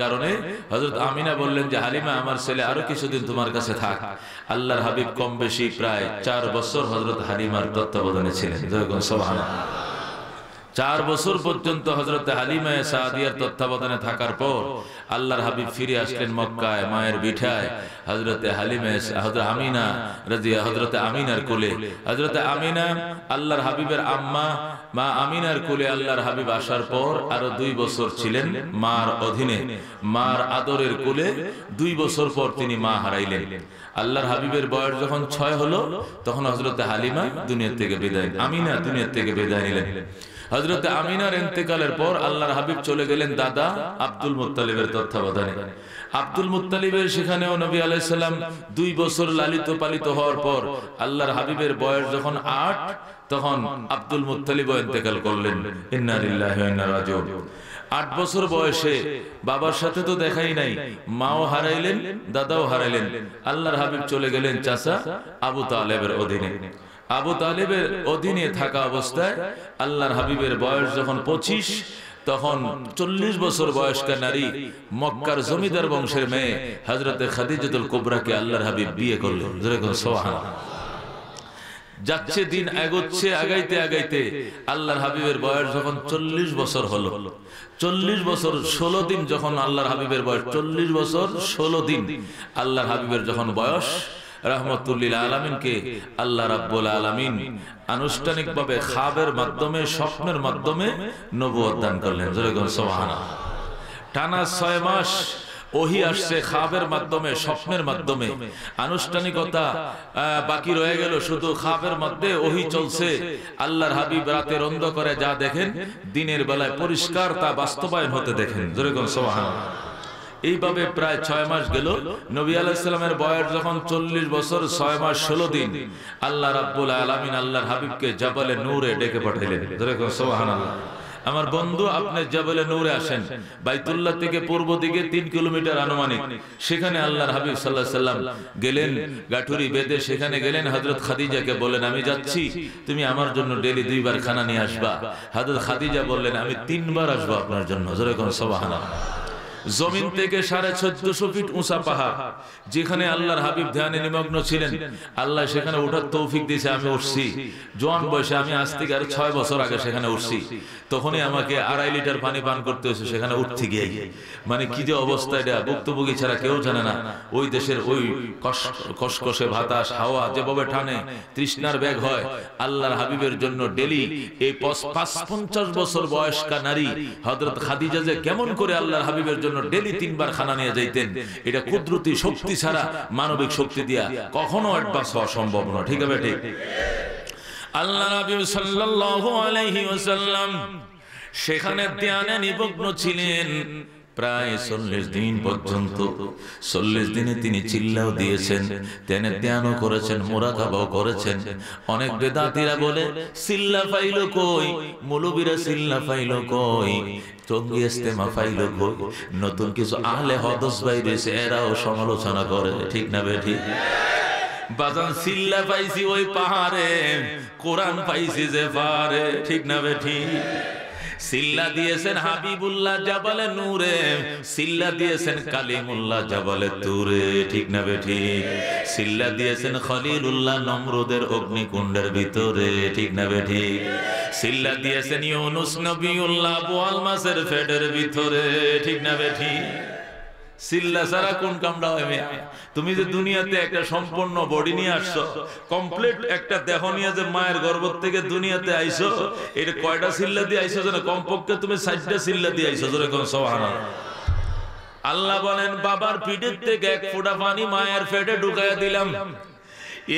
কারণে হযরত আমিনা বললেন যে হালিমা আমার ছেলে আরো কিছুদিন তোমার কাছে থাক। আল্লাহর হাবিব কম বেশি প্রায় 4 বছর হযরত হালিমার তত্ত্বাবধানে ছিলেন। সুবহানাল্লাহ। 4 বছর পর্যন্ত হযরত হালিমা সাদিয়ার তত্ত্বাবধানে থাকার পর আল্লাহর হাবিব ফিরে আসলেন মক্কায় মায়ের বিঠায়। হযরত হালিমা হযরত আমিনা হযরত আমিনার কোলে, হযরত আমিনা আল্লাহর হাবিবের আম্মা মা আমিনার কোলে আল্লাহর হাবিব আসার পর আরো 2 বছর ছিলেন মার অধীনে, মার আদরের কোলে। 2 বছর পর তিনি মা হারাইলেন। আল্লাহর হাবিবের বয়স যখন 6 হলো তখন হযরত হালিমা দুনিয়া থেকে আমিনা দুনিয়া থেকে বিদায় নিলেন। হযরত আমিনার ইন্তেকালের পর আল্লাহর হাবিব চলে গেলেন দাদা আব্দুল মুত্তালিবের তত্ত্বাবধানে। আব্দুল মুত্তালিবের সেখানেও নবী আলাইহিস সালাম 2 বছর লালিত পালিত হওয়ার পর আল্লাহর হাবিবের বয়স যখন 8 তখন আব্দুল মুত্তালিবও ইন্তেকাল করলেন। ইন্না লিল্লাহি ওয়া ইন্না রাজিউন। 8 বছর বয়সে বাবার সাথে তো দেখাই নাই, মাও হারাইলেন দাদাও হারাইলেন। আল্লাহর হাবিব চলে গেলেন চাচা আবু তালেবের অধীনে। আবু তালেবের অধীনে থাকা অবস্থায় আল্লাহর হাবিবের বয়স যখন 25 তখন 40 বছর বয়স্কা নারী মক্কার জমিদার বংশের মেয়ে হযরতে খাদিজাতুল কুবরাকে আল্লাহর হাবিব বিয়ে করলেন। সুবহানাল্লাহ। যাচ্ছে দিন এগোচ্ছে, আগাইতে আগাইতে আল্লাহর হাবিবের বয়স যখন 40 বছর হলো, 40 বছর 16 দিন যখন আল্লাহর হাবিবের বয়স 40 বছর 16 দিন আল্লাহর হাবিবের যখন বয়স, রাহমাতুল্লিল আলামিনকে আল্লাহ রাব্বুল আলামিন আনুষ্ঠানিকভাবে খাবের মাধ্যমে স্বপ্নের মাধ্যমে নবুয়ত দান করলেন। সুবহানাল্লাহ। টানা 6 মাস ওহী আসছে খাবের মাধ্যমে স্বপ্নের মাধ্যমে। আনুষ্ঠানিকতা বাকি রয়ে গেল, শুধু খাবের মধ্যে ওহী চলছে। আল্লাহর হাবিব রাতের অন্ধকারে যা দেখেন দিনের বেলায় পরিষ্কার তা বাস্তবায়ন হতে দেখেন। সুবহানাল্লাহ। এইভাবে প্রায় 6 মাস গেল। নবী আলাইহিস সালামের বয়স যখন 40 বছর 6 মাস 16 দিন আল্লাহ রাব্বুল আলামিন আল্লাহর হাবিবকে জাবালে নূরে ডেকে পাঠাইলেন। সুবহানাল্লাহ। আমার বন্ধু, আপনি জাবালে নূরে আসেন, বাইতুল্লাহ থেকে পূর্ব দিকে 3 কিলোমিটার আনুমানিক। সেখানে আল্লাহর হাবিব সাল্লাল্লাহু আলাইহি সাল্লাম গেলেন, গাঠুরি বেঁধে সেখানে গেলেন। হযরত খাদিজাকে বললেন আমি যাচ্ছি, তুমি আমার জন্য ডেইলি 2 বার খানা নিয়ে আসবা। হযরত খাদিজা বললেন আমি 3 বার আসবো আপনার জন্য। সুবহানাল্লাহ। জমিন থেকে 1450 ফিট উঁচা পাহাড়, যেখানে আল্লাহর হাবিব ধ্যানে নিমগ্ন ছিলেন, আল্লাহ সেখানে ওঠার তৌফিক দিয়েছে। আমি উঠছি জোয়ান বয়সে, আমি আজ থেকে আর 6 বছর আগে সেখানে উঠছি। তখনই আমাকে 2.5 লিটার পানি পান করতে হয়েছে সেখানে উঠতে গিয়ে। মানে কি যে অবস্থা, এটা ভুক্তভোগী ছাড়া কেউ জানে না। ওই দেশের ওই কসকসে বাতাস হাওয়া যেভাবে টানে, তৃষ্ণার ব্যাগ হয়। আল্লাহর হাবিবের জন্য ডেলি এই 50 বছর বয়স্কা নারী হযরত খাদিজা যে কেমন করে আল্লাহর হাবিবের জন্য ডেলি 3 বার খানা নিয়ে যাইতেন, এটা কুদরতি শক্তি ছাড়া মানবিক শক্তি দিয়া কখনো অ্যাডভান্স হওয়া সম্ভব না। ঠিক আছে ঠিক? আল্লাহ নবী সাল্লাল্লাহু আলাইহি ওয়াসাল্লাম সেখানে ধ্যানে নিমগ্ন ছিলেন প্রায় 40 দিন পর্যন্ত। 40 দিনে তিনি চিল্লাও দিয়েছেন, ধ্যানও করেছেন, মুরাকাবাও করেছেন। অনেক বেদাতীরা বলে চিল্লা পাইলো কই, মৌলবীরা চিল্লা পাইলো কই, টঙ্গী ইস্তেমা পাইলো কই। নতুন কিছু আহলে হাদিস বাইরেছে, এরাও সমালোচনা করে। ঠিক না বেঠি? বাজান চিল্লা পাইছি ওই পাহাড়ে, কোরআন পাইছি যে পাহাড়ে। ঠিক না বেঠি? সিল্লা দিয়েছেন হাবিবুল্লাহ জাবালে নূরে, সিল্লা দিয়েছেন কালিমুল্লাহ জাবালে তুরে। ঠিক না বেঠি? সিল্লা দিয়েছেন খলিলুল্লাহ নমরুদের অগ্নিকুণ্ডের ভিতরে। ঠিক না বেঠি? সিল্লা দিয়েছেন ইউনুস নবিউল্লাহ বোয়াল মাছের পেটের ভিতরে। ঠিক না বেঠি? সিল্লা ছাড়া কোন কামড়া হয়? তুমি যে দুনিয়াতে একটা সম্পূর্ণ বডি নিয়ে আসছো, কমপ্লিট একটা দেহ নিয়ে যে মায়ের গর্ভ থেকে দুনিয়াতে আইছো, এটা কয়টা সিল্লা দিয়ে আইছো জানো? কমপক্ষে তুমি 60টা সিল্লা দিয়ে আইছো। জোরে কোন সুবহানাল্লাহ। আল্লাহ বলেন বাবার পিঠের থেকে 1 ফোঁটা পানি মায়ের পেটে ঢুকাইয়া দিলাম।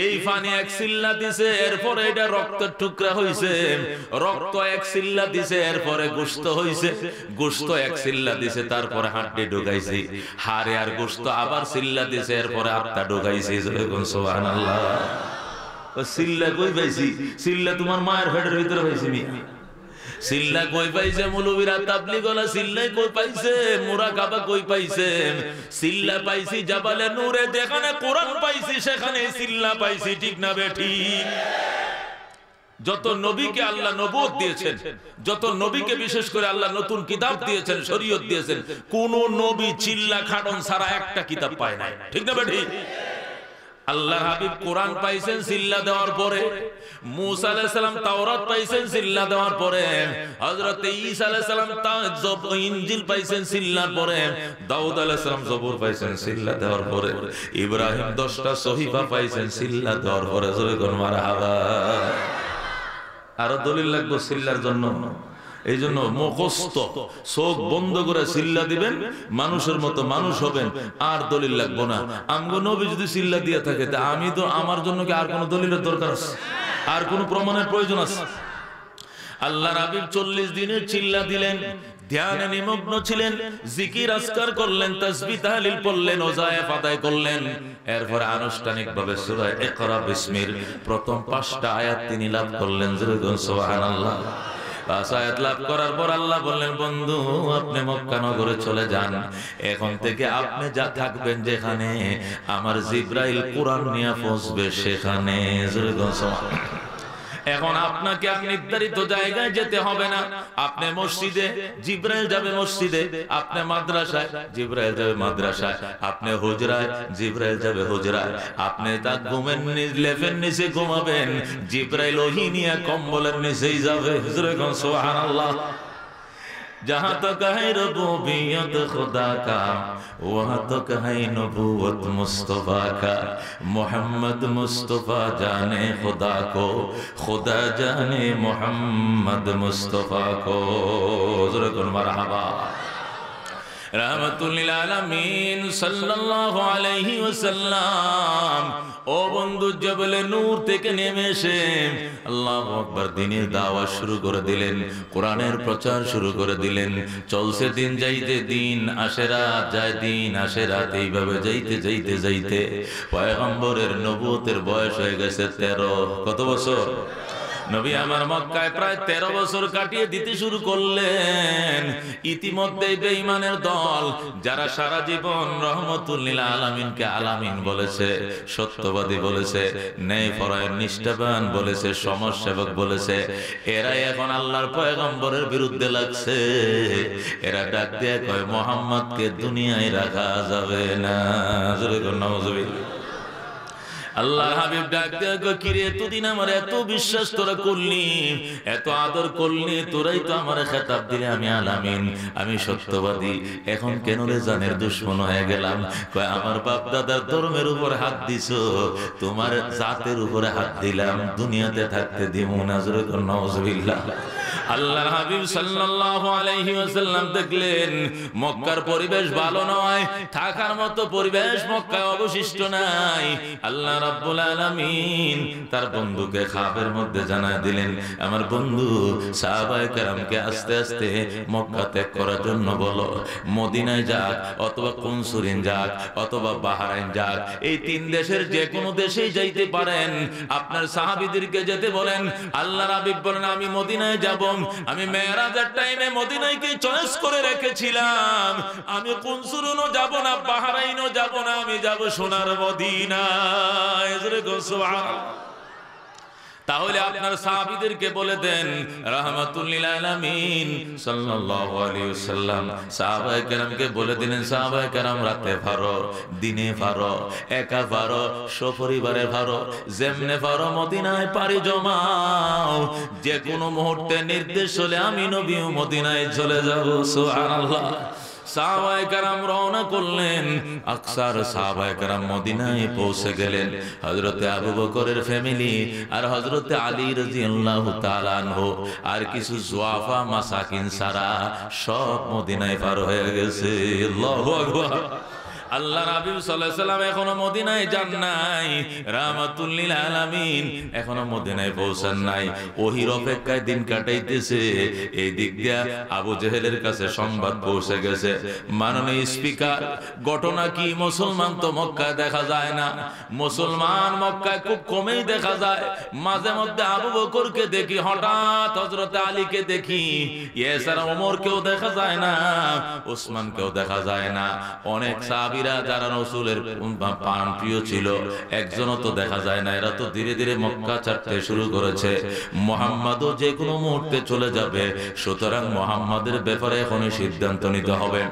এই পানি 1 সিল্লা দিছে, এরপরে এটা রক্তের টুকরা হইছে। রক্ত 1 সিল্লা দিছে, এরপরে গোশত হইছে। গোশত 1 সিল্লা দিছে, তারপরে হাড়টি ঢুকাইছে। হাড়ে আর গোশত আবার সিল্লা দিছে, এরপরে আত্মা ঢুকাইছে। সুবহানাল্লাহ। সিল্লা কই পাইছি? সিল্লা তোমার মায়ের পেটের ভিতরে হইছে। সিল্লা কই পাইছে? মৌলবীরা তাবলীগওয়ালা সিল্লাই কই পাইছে? মুরাকাবা কই পাইছে? সিল্লা পাইছি জাবালে নূরে, যেখানে কোরআন পাইছি সেখানে সিল্লা পাইছি। ঠিক না বেঠি? যত নবীকে আল্লাহ নবুয়ত দিয়েছেন, যত নবীকে বিশেষ করে আল্লাহ নতুন কিতাব দিয়েছেন, শরীয়ত দিয়েছেন, কোন নবী চিল্লা খাটন ছাড়া একটা কিতাব পায় নাই। ঠিক না বেঠিক? আল্লাহর হাবিব কোরআন পাইছেন চিল্লা দেওয়ার পরে, মূসা আলাইহিস সালাম তাওরাত পাইছেন চিল্লা দেওয়ার পরে, হযরত ঈসা আলাইহিস সালাম ইনজিল পাইছেন চিল্লার পরে, দাউদ আলাইহিস সালাম জবুর পাইছেন চিল্লা দেওয়ার পরে, ইব্রাহিম 10টা সহিফা পাইছেন চিল্লা দেওয়ার পরে। জোরে কোন মারহাবা। আরো দলিল লাগবে চিল্লার জন্য। এই জন্য মুখস্থ চোখ বন্ধ করে চিল্লা দিবেন, মানুষের মতো মানুষ হবেন, আর দলিল লাগবো না। আমগো নবী যদি চিল্লা দিয়ে থাকে, তা আমি তো আমার জন্য কি আর কোন দলিলের দরকার আছে? আর কোন প্রমাণের প্রয়োজন আছে? আল্লাহর হাবিব 40 দিনের চিল্লা দিলেন, ধ্যানে নিমগ্ন ছিলেন, জিকির আজকার করলেন, তাসবিহ তাহলিল পড়লেন, ওয়াজিফ আদায় করলেন। এরপর আনুষ্ঠানিকভাবে সূরা ইকরা বিসমির প্রথম 5টা আয়াত তিনি লাভ করলেন। সুবহানাল্লাহ। 5 আয়াত লাভ করার পর আল্লাহ বললেন, বন্ধু আপনি মক্কা নগরে চলে যান, এখন থেকে আপনি যা থাকবেন যেখানে, আমার জিবরাইল কোরআন নিয়ে পৌঁছবে সেখানে। এখন আপনাকে নির্ধারিত জায়গায় যেতে হবে না। আপনি মসজিদে, জিবরাইল যাবে মসজিদে, আপনি মাদ্রাসায়, জিবরাইল যাবে মাদ্রাসায়, আপনি হুজরায়, জিবরাইল যাবে হুজরায়, আপনি তা ঘুমের লেফের নিচে ঘুমাবেন, জিবরাইল ওহী নিয়ে কম্বলের নিচেই যাবে। সুবহানাল্লাহ। जहाँ तक है रबूबियत खुदा का, वहाँ तक है नबूवत मुस्तफा का। मोहम्मद मुस्तफा जाने खुदा को, खुदा जाने मोहम्मद मुस्तफा को। मरहबा। रहमतुल लिल आलमीन सल्लल्लाहु अलैहि वसल्लम ও বন্ধু জবলে নূর থেকে নেমে এসে আল্লাহু আকবার দ্বীনের দাওয়াত শুরু করে দিলেন, কোরআনের প্রচার শুরু করে দিলেন। চলছে দিন যাইতে দিন, আসে রাত, যায় দিন, আসে রাত, এইভাবে যাইতে যাইতে যাইতে পয়গম্বরের নবুয়তের বয়স হয়ে গেছে 13। কত বছর? নবী আমার মক্কায় প্রায় 13 বছর কাটিয়ে দিতে শুরু করলেন। ইতিমধ্যে বেঈমানের দল, যারা সারা জীবন রহমতুল লিল আলামিনকে আলামিন বলেছে, সত্যবাদী বলেছে, ন্যায়পরায়ণ নিষ্ঠাবান বলেছে, সমাজসেবক বলেছে, এরা এখন আল্লাহর পয়গম্বরের বিরুদ্ধে লাগছে। এরা ডাক দিয়ে কয়, মুহাম্মদকে দুনিয়ায় রাখা যাবে না। জোরে বলুন নাউজুবিল্লাহ। আল্লাহর হাবিব ডাক দিয়ে কয়, কিরে এতদিন আমার এত বিশ্বাস তোরা করলি, এত আদর করলি, তোরাই তো আমার খেতাব দিলে আমি আলামিন, আমি সত্যবাদী, এখন কেন রে জানের দুশমন হয়ে গেলাম? কয়, আমার বাপ দাদার ধর্মের উপর হাত দিছো, তোমার জাতের উপরে হাত দিলাম, দুনিয়াতে থাকতে দিব না। জোরে বলুন নাউজুবিল্লাহ। আল্লাহর হাবিব সাল্লাল্লাহু আলাইহি ওয়াসাল্লাম দেখলেন মক্কার পরিবেশ ভালো নয়, থাকার মতো পরিবেশ মক্কায় অবশিষ্ট নাই। আল্লাহ রাব্বুল আলামিন তার বন্ধুকে খাবের মধ্যে জানায় দিলেন, আমার বন্ধু সাহাবায়ে কেরামকে আস্তে আস্তে মক্কা ত্যাগ করার জন্য বলো, মদিনায় যাক, অথবা কুনসুরিন যাক, অথবা বাহরাইন যাক, এই 3 দেশের যে কোনো দেশেই যাইতে পারেন। আপনার সাহাবীদেরকে যেতে বলেন। আল্লাহর হাবিব বলেন, আমি মদিনায় যাব, আমি মেরাজের টাইমে মদিনাকে চয়েস করে রেখেছিলাম, আমি কুনসুরুনও যাব না, বাহরাইনও যাব না, আমি যাব সোনার মদিনা। তাহলে আপনার সাহাবীদেরকে বলে দেন, রাহমাতুল লিল আলামিন সাল্লাল্লাহু আলাইহি ওয়াসাল্লাম সাহাবায়ে কেরামকে বলে দিলেন, সাহাবায়ে কেরাম রাতে ফারো, দিনে ফারো, একা ফারো, সপরিবারে ফারো, যেমনে ফারো মদিনায় পাড়ি জমাও। যে কোনো মুহূর্তে নির্দেশ হলে আমি নবীও মদিনায় চলে যাব। সুবহানাল্লাহ। সাহাবায়ে কেরাম রওনা করলেন। আকসার সাহাবায়ে কেরাম মদিনায় পৌঁছে গেলেন। হযরতে আবু বকরের ফ্যামিলি আর হযরতে আলী রাদিয়াল্লাহু তাআলা আনহু আর কিছু জুয়াফা মাসাকিন সারা সব মদিনায় পার হয়ে গেছে। আল্লাহু আকবার। আল্লাহর হাবিব সাল্লাল্লাহু আলাইহি ওয়াসাল্লাম এখনো মদিনায় যান নাই, রাহমাতুল লিল আলামিন এখনো মদিনায় পৌঁছান নাই, ওহির অপেক্ষায় দিন কাটাইতেছে। এই দিক দিয়া আবু জেহেলের কাছে সংবাদ পৌঁছে গেছে, মাননীয় স্পিকার, ঘটনা কি? মুসলমান তো মক্কায় দেখা যায় না, মুসলমান মক্কায় খুব কমই দেখা যায়। মাঝে মধ্যে আবু বকরকে দেখি, হঠাৎ হযরতে আলীকে দেখি, এছাড়া ওমরকেও দেখা যায় না, ওসমানকেও দেখা যায় না। অনেক সাহাবী সাহাবীরা যারা রাসূলের প্রাণ প্রিয় ছিল একজনও তো দেখা যায় না, এরা তো ধীরে ধীরে মক্কা ছাড়তে শুরু করেছে। মুহাম্মাদও যে কোনো মুহূর্তে চলে যাবে, সুতরাং মুহাম্মাদের ব্যাপারে এখনই সিদ্ধান্ত নিতে হবে।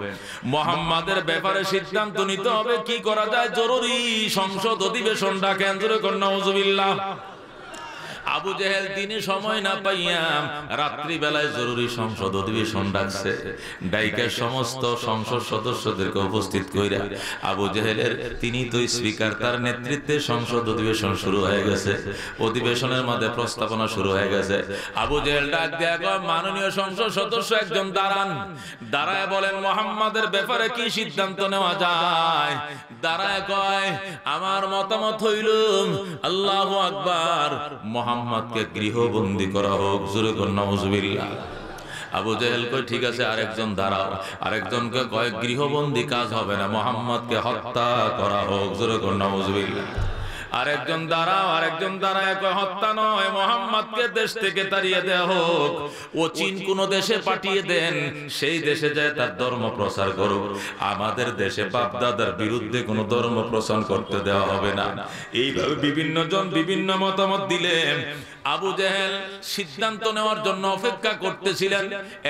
মুহাম্মাদের ব্যাপারে সিদ্ধান্ত নিতে হবে কি করা যায়। জরুরি সংসদ অধিবেশন ডাকেন, জোরে কোন নাউজুবিল্লাহ। আবু জেহেল দিনে সময় না পাইয়া রাত্রি বেলায় জরুরি সংসদ অধিবেশন ডাকছে। ডাইকা সমস্ত সংসদ সদস্যদেরকে উপস্থিত কইরা আবু জেহেলের তিনি তো স্পিকার, তার নেতৃত্বে সংসদ অধিবেশন শুরু হয়ে গেছে। অধিবেশনের মধ্যে প্রস্তাবনা শুরু হয়ে গেছে। আবু জেহেল ডাক দেয়া কয়, মাননীয় সংসদ সদস্য একজন দাঁড়ান, দাঁড়ায় বলেন মুহাম্মাদের ব্যাপারে কি সিদ্ধান্ত নেওয়া যায়। দাঁড়ায় কয়, আমার মতামত হইল আল্লাহু আকবার, মুহাম্মাদকে গৃহবন্দী করা হোক, জোরে কোন নাউজুবিল্লাহ। আবু জেহেল কয় ঠিক আছে, আরেকজন দাঁড়াও। আরেকজনকে কয় গৃহবন্দী কাজ হবে না, মুহাম্মাদকে হত্যা করা হোক, জোরে কোন নাউজুবিল্লাহ। আরেকজন দাঁড়াও, আরেকজন দাঁড়ায় কয় হত্যা নয়, মুহাম্মাদকে দেশ থেকে তাড়িয়ে দেয়া হোক, ও চীন কোন দেশে পাঠিয়ে দেন, সেই দেশে যায় তার ধর্ম প্রচার করুক, আমাদের দেশে বাপ দাদার বিরুদ্ধে কোনো ধর্ম প্রচার করতে দেওয়া হবে না। এইভাবে বিভিন্ন জন বিভিন্ন মতামত দিলেন। আবু জেহেল সিদ্ধান্ত নেওয়ার জন্য অপেক্ষা করতেছিলেন।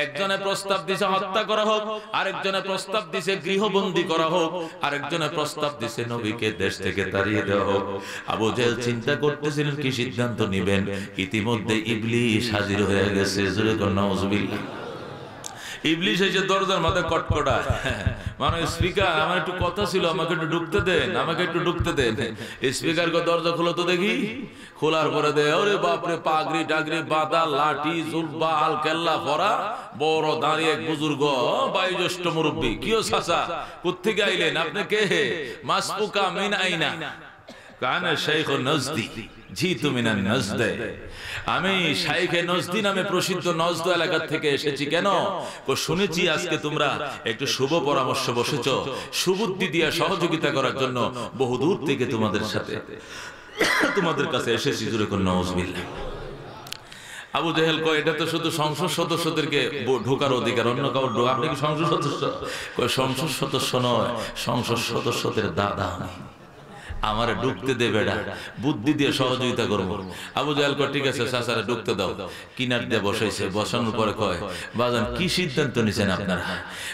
একজনে প্রস্তাব দিছে হত্যা করা হোক, আরেকজনে প্রস্তাব দিছে গৃহবন্দী করা হোক, আরেকজনে প্রস্তাব দিছে নবীকে দেশ থেকে তাড়িয়ে দেওয়া হোক। আবু জেহেল চিন্তা করতেছিলেন কি সিদ্ধান্ত নেবেন। ইতিমধ্যে ইবলিস হাজির হয়ে গেছে, জোরে কোন নাউজুবিল্লাহ। ইবলিস এসে দরজার মধ্যে কটকটা, মানে স্পিকার আমার একটু কথা ছিল, আমাকে একটু ঢুকতে দেন, আমাকে একটু ঢুকতে দেন। স্পিকার কো দরজা খুলো তো দেখি। খোলার পরে দে, ওরে বাপরে, পাগড়ি টাগড়ি বাঁধা, লাঠি জুব্বা আল কেল্লা পরা, বড় দাঁড়িয়ে এক বুজুর্গ, বয়োজ্যেষ্ঠ মুরব্বী। কিও চাচা, কোত্থেকে আইলেন আপনি? কে? মাসপুকা মিন আইনা? কানা শাইখ নজদি, জিতু মিনান নজদে। আমি শাইখে নজদি নামে প্রসিদ্ধ নজদ এলাকা থেকে এসেছি। কেন? শুনেছি আজকে তোমরা একটু শুভ পরামর্শ বসেছো, সুবুদ্ধি দিয়া সহযোগিতা করার জন্য বহু দূর থেকে তোমাদের সাথে তোমাদের কাছে এসেছি, জোরে কোন নাউজুবিল্লাহ। আবু জেহেল কয় এটা তো শুধু সংসদ সদস্যদেরকে ঢোকার অধিকার, অন্য কাউর ঢোকা। আপনি কি সংসদ সদস্য? কয় সংসদ সদস্য নয়, সংসদ সদস্যদের দাদা আমি, আমারে ঢুকতে দে বেড়া, বুদ্ধি দিয়ে সহযোগিতা করবো। আবু জাহেল কয় ঠিক আছে চাচারে ঢুকতে দাও। কিনার দিয়ে বসাইছে, বসানোর পরে কয় বাজান কি সিদ্ধান্ত নিছেন আপনারা?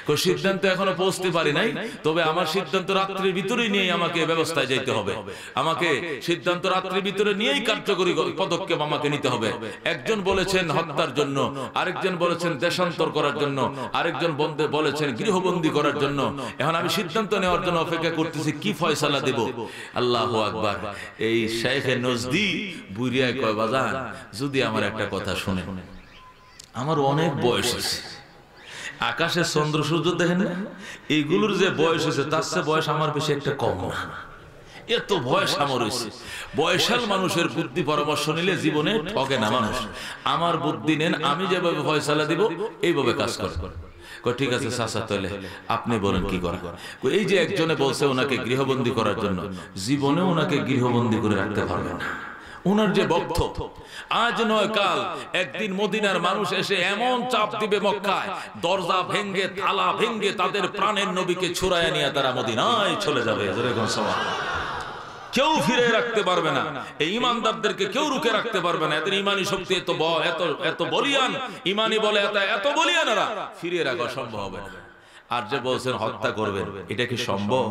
কয় সিদ্ধান্ত এখনো পৌঁছতে পারি নাই, তবে আমার সিদ্ধান্ত রাত্রির ভিতরেই নিয়ে আমাকে ব্যবস্থায় যেতে হবে, আমাকে সিদ্ধান্ত রাত্রির ভিতরে নিয়েই কার্যকরী পদক্ষেপ আমাকে নিতে হবে। একজন বলেছেন হত্যার জন্য, আরেকজন বলেছেন দেশান্তর করার জন্য, আরেকজন বলেছেন গৃহবন্দী করার জন্য। এখন আমি সিদ্ধান্ত নেওয়ার জন্য অপেক্ষা করতেছি, কি ফয়সালা দেব। আল্লাহু আকবার। এই শাইখে নজদি বুড়িয়া কয় বাজান যদি আমার একটা কথা শুনেন, আমার অনেক বয়স হয়েছে, আকাশের চন্দ্র সূর্য দেখেন না, এইগুলোর যে বয়স হয়েছে তার চেয়ে বয়স আমার বেশি একটা কম না, এত বয়স আমার হয়েছে। বয়সাল মানুষের বুদ্ধি পরামর্শ নিলে জীবনে ঠকে না মানুষ। আমার বুদ্ধি নেন, আমি যেভাবে ফয়সালা দিব এইভাবে কাজ করে। ঠিক আছে চাচা, তাহলে আপনি বলেন কি করা। এই যে একজনে বলছে ওনাকে গৃহবন্দী করার জন্য, জীবনে ওনাকে গৃহবন্দী করে রাখতে পারবে না। ওনার যে বক্ত, আজ নয় কাল একদিন মদিনার মানুষ এসে এমন চাপ দিবে মক্কায়, দরজা ভেঙ্গে তালা ভেঙ্গে তাদের প্রাণের নবীকে ছুড়ায় নিয়ে তারা মদিনায় চলে যাবে। কেউ ফিরে রাখতে পারবে না, এই ইমানদারদেরকে কেউ রুখে রাখতে পারবে না। এদের ইমানি শক্তি এত বলিয়ান, ইমানি বলে এত বলিয়ান, এরা ফিরে রাখা সম্ভব হবে না। আর যে বলছেন হত্যা করবেন, এটা কি সম্ভব?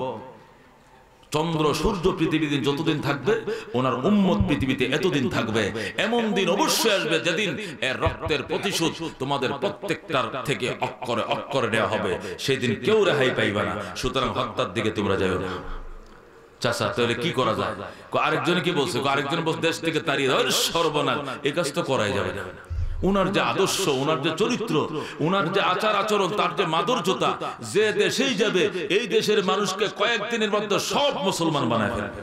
চন্দ্র সূর্য পৃথিবীতে যতদিন থাকবে, ওনার উম্মত পৃথিবীতে এতদিন থাকবে। এমন দিন অবশ্যই আসবে যেদিন এর রক্তের প্রতিশোধ তোমাদের প্রত্যেকটার থেকে অক্ষরে অক্ষরে নেওয়া হবে, সেদিন কেউ রেহাই পাইবে না। সুতরাং হত্যার দিকে তোমরা যাবে না। চাচা তাহলে কি করা যায়? আরেকজন কি বলছে, আরেকজন বলছে দেশ থেকে তাড়িয়ে দাও। সর্বনাশ, এই কাজ তো করাই যাবে না। উনার যে আদর্শ, উনার যে চরিত্র, উনার যে আচার আচরণ, তার যে মাধুর্যতা, যে দেশেই যাবে এই দেশের মানুষকে কয়েকদিনের মধ্যে সব মুসলমান বানায় ফেলবে।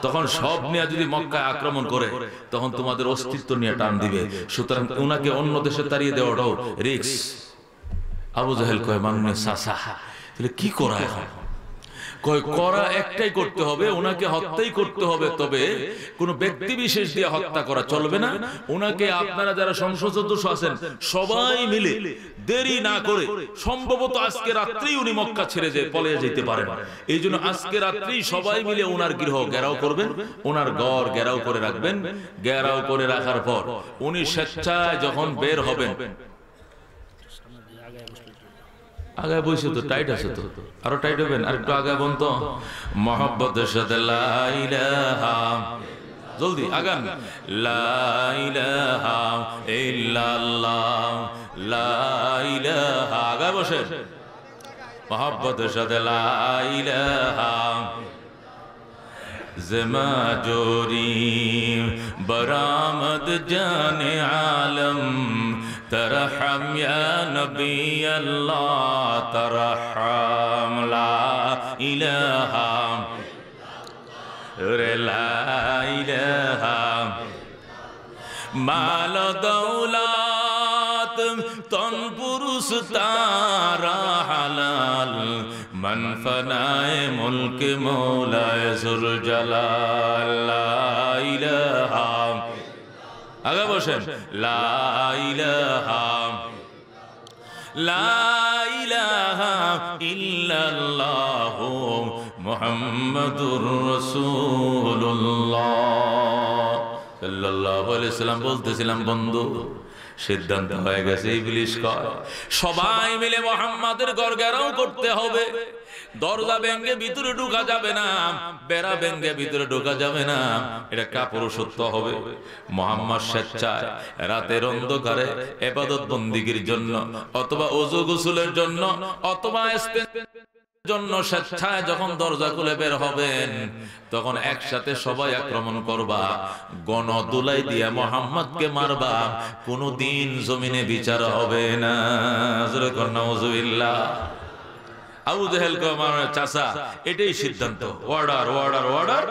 তখন সব নিয়ে যদি মক্কায় আক্রমণ করে, তখন তোমাদের অস্তিত্ব নিয়ে টান দিবে। সুতরাং উনাকে অন্য দেশে তাড়িয়ে দেওয়াটাও রিস্ক। আবু জাহেল কয় মাননীয় চাচা তাহলে কি করা এখন? করা একটাই করতে হবে, ওনাকে হত্যাই করতে হবে, তবে কোনো ব্যক্তি বিশেষ দিয়ে হত্যা করা চলবে না। ওনাকে আপনারা যারা সংসদ সদস্য আছেন সবাই মিলে দেরি না করে, সম্ভবত আজকে রাত্রেই উনি মক্কা ছেড়ে পলিয়ে যেতে পারেন, এই জন্য আজকে রাত্রেই সবাই মিলে ওনার গৃহ ঘেরাও করবেন, ওনার ঘর ঘেরাও করে রাখবেন। ঘেরাও করে রাখার পর উনি স্বেচ্ছায় যখন বের হবেন, আগায় বসে তো টাইট আছে, তো আরো টাইট হবেন, আর একটু আগায় বলতো মহব্বতের সাথে লা ইলাহা, জলদি আগান, লা ইলাহা ইল্লাল্লাহ, লা ইলাহা, আগায় বসেন, মহব্বতের সাথে লা ইলাহা ज़मा जोरी बरामद जाने आलम तरहम या नबी अल्लाह तरहम ला इलाहा रे ला इलाहा माल दौलत तन पुरुष तारा हलाल मन फनाए मुल्क मौलाए जुल जलाल ला इलाहा, आगे बोलें ला इलाहा ला इलाहा इल्लल्लाहु मुहम्मदुर रसूलुल्लाह সাল্লাল্লাহু আলাইহি সাল্লাম বলতেছিলাম, বন্ধু সিদ্ধান্ত হয়ে গেছে, ইবলিস কয় সবাই মিলে মুহাম্মাদের ঘর ঘেরাও করতে হবে, দরজা ভেঙে ভিতরে ঢোকা যাবে না, বেড়া ভেঙে ভিতরে ঢোকা যাবে না, এটা কাপুরুষত্ব হবে। মুহাম্মদ স্বেচ্ছায় রাতের অন্ধকারে ইবাদত বন্দেগীর জন্য অথবা ওযু গোসলের জন্য অথবা জন্য স্বেচ্ছায় যখন দরজা খুলে বের হবেন, তখন একসাথে সবাই আক্রমণ করবা, গণদুলাই দিয়া মুহাম্মদকে মারবা, কোনদিন জমিনে বিচার হবে না। নাউজুবিল্লাহ। আবু জেহেল কে মারার চাচা, এটাই সিদ্ধান্ত, অর্ডার অর্ডার অর্ডার।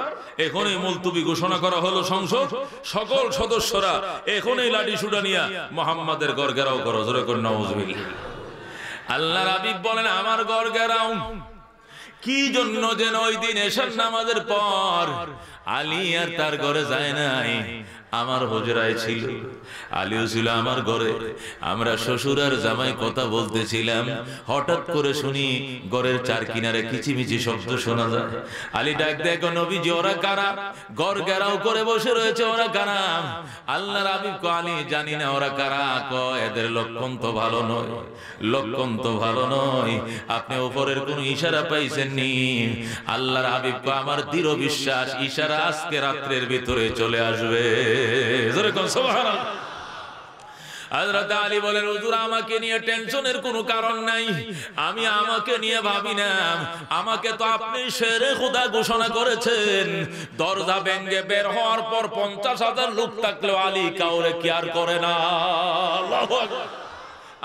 এখনই মুলতবি ঘোষণা করা হলো সংসদ, সকল সদস্যরা এখনই লাঠি সুটা নিয়ে মুহাম্মাদের ঘর ঘেরাও করো। জোরে করে নাউজুবিল্লাহ। আল্লাহর হাবিব বলেন আমার ঘর ঘেরাও কি জন্য, যেন ওই দিন এশার নামাজের পর আলী আর তার ঘরে যায় নাই, আমার হুজরায় ছিল, আলীও ছিল আমার ঘরে। আমরা শ্বশুর আর জামাই কথা বলতেছিলাম, হঠাৎ করে শুনি ঘরের চার কিনারে কিচিমিচি শব্দ শোনা যায়। আলী ডাক দেখো নবীজি, ওরা কারা? ঘর ঘেরাও করে বসে রয়েছে, ওরা কারা? আল্লাহর হাবিব কয় আলী জানি না ওরা কারা। কয় এদের লক্ষণ তো ভালো নয়, লক্ষণ তো ভালো নয়। আপনি উপরের কোন ইশারা পাইছেন নি? আল্লাহর হাবিব কয় আমার দৃঢ় বিশ্বাস ইশারা আজকে রাত্রের ভিতরে চলে আসবে। হযরত আলী বলেন হুজুর আমাকে নিয়ে টেনশনের কোনো কারণ নাই, আমি আমাকে নিয়ে ভাবি না, আমাকে তো আপনি শেরে খোদা ঘোষণা করেছেন। দরজা ভেঙে বের হওয়ার পর 50,000 লোক থাকলেও আলী কাউরে কেয়ার করে না। আল্লাহু আকবার।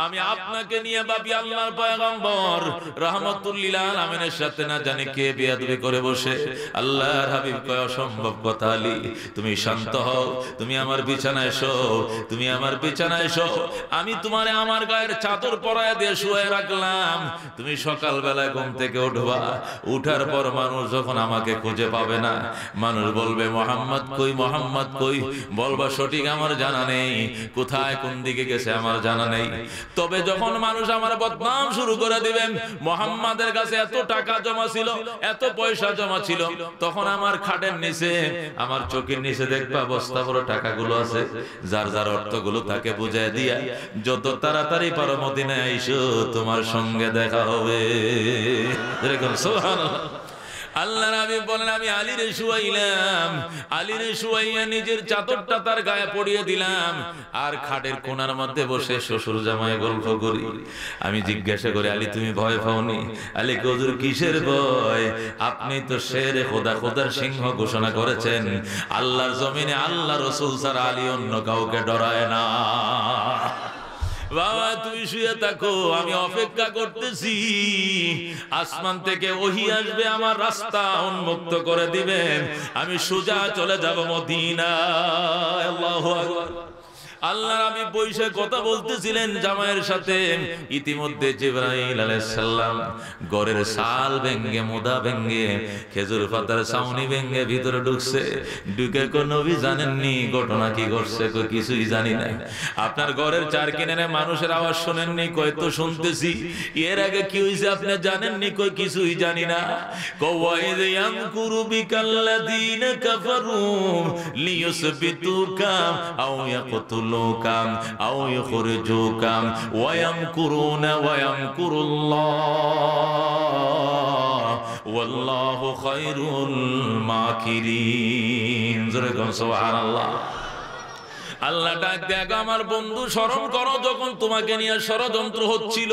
আমি আপনাকে নিয়ে ভাবি আল্লাহর পয়গম্বর রাহমাতুল লিল আলামিনের সাথে না জানি কে বিয়াদবি করে বসে। আল্লাহর হাবিব কয় অসম্ভব কথা আলী, তুমি শান্ত হও, তুমি আমার বিছানায় শোও, তুমি আমার বিছানায় শোও। আমি তোমারে আমার গায়ের চাদর পরায়া দিয়ে শুয়ে রাখলাম, তুমি সকাল বেলায় ঘুম থেকে উঠবা, উঠার পর মানুষ যখন আমাকে খুঁজে পাবে না, মানুষ বলবে মুহাম্মদ কই, মুহাম্মদ কই, বলবা সঠিক আমার জানা নেই, কোথায় কোন দিকে গেছে আমার জানা নেই। তবে যখন মানুষ আমার বদনাম শুরু করে দিবেন, মুহাম্মাদের কাছে এত টাকা জমা ছিল, এত পয়সা জমা ছিল, তখন আমার খাটের নিচে, আমার চোখের নিচে দেখবা বস্তা বড় টাকাগুলো আছে, যার যার অর্থগুলো তাকে বুঝায় দিয়া যত তাড়াতাড়ি পারো মদিনায় আইসো, তোমার সঙ্গে দেখা হবে। এরকম সুবহানাল্লাহ। আল্লাহর হাবিব বলেন আমি আলীরে শুয়াইলাম, আলীরে শুয়াইয়া নিজের চাদরটা তার গায়ে পরিয়ে দিলাম, আর খাটের কোণার মধ্যে বসে শ্বশুর জামাই গল্প করি। আমি জিজ্ঞাসা করি আলী তুমি ভয় পাওনি? আলী হুজুর কিসের ভয়? আপনি তো শেরে খোদা, খোদার সিংহ ঘোষণা করেছেন, আল্লাহর জমিনে আল্লাহ রাসূল ছাড়া আলী অন্য কাউকে ডরায় না। বাবা তুমি শুয়ে থাকো, আমি অপেক্ষা করতেছি, আসমান থেকে ওহী আসবে, আমার রাস্তা উন্মুক্ত করে দিবেন, আমি সোজা চলে যাব মদিনায়। আল্লাহু আকবার। আল্লাহর হাবিব বসে কথা বলতেছিলেন জামাইয়ের সাথে। ইতিমধ্যে জিবরাইল আলাইহিস সালাম ঘরের সাল ভেঙ্গে, মুদা ভেঙ্গে, খেজুর পাতার ছাউনি ভেঙ্গে ভিতরে ঢুকছে। ঢুকে কো নবী জানেননি ঘটনা কি ঘটছে? কই কিছুই জানি না। আপনার ঘরের চার কিনারে মানুষের আওয়াজ শুনেননি? কই তো শুনতেছি। এর আগে কি হইছে আপনি জানেননি? কই কিছুই জানি না। কো ওয়াইদ ইয়ামকুরু বিকাল্লাযীনা কাফারু লিয়ুসবিতুকা আও ইয়াকতুলুকা আও ইখরিজুকা ওয়া ইয়ামকুরুনা ওয়া ইয়ামকুরুল্লাহ ওয়াল্লাহু খায়রুল মাকিরিন। জোরে কোন সুবহানাল্লাহ। আল্লাহ ডাক দেখ, আমার বন্ধু শরম করো, যখন তোমাকে নিয়ে ষড়যন্ত্র হচ্ছিল,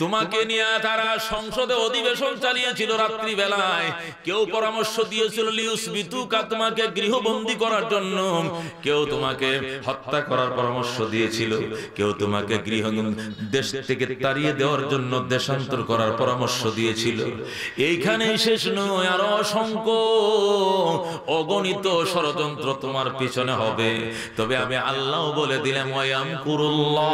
তোমাকে নিয়ে তারা সংসদে অধিবেশন চালিয়েছিল রাত্রি বেলায়। কেউ পরামর্শ দিয়েছিল লিউসবিতুকা, তোমাকে গৃহবন্দী করার জন্য, কেউ তোমাকে হত্যা করার পরামর্শ দিয়েছিল, কেউ তোমাকে দেশ থেকে তাড়িয়ে দেওয়ার জন্য দেশান্তর করার পরামর্শ দিয়েছিল। এইখানেই শেষ নয়, আরো অসংখ্য অগণিত ষড়যন্ত্র তোমার পিছনে হবে। তবে আমি আল্লাহ বলে দিলাম ওয়ায়ামকুরুল্লাহ,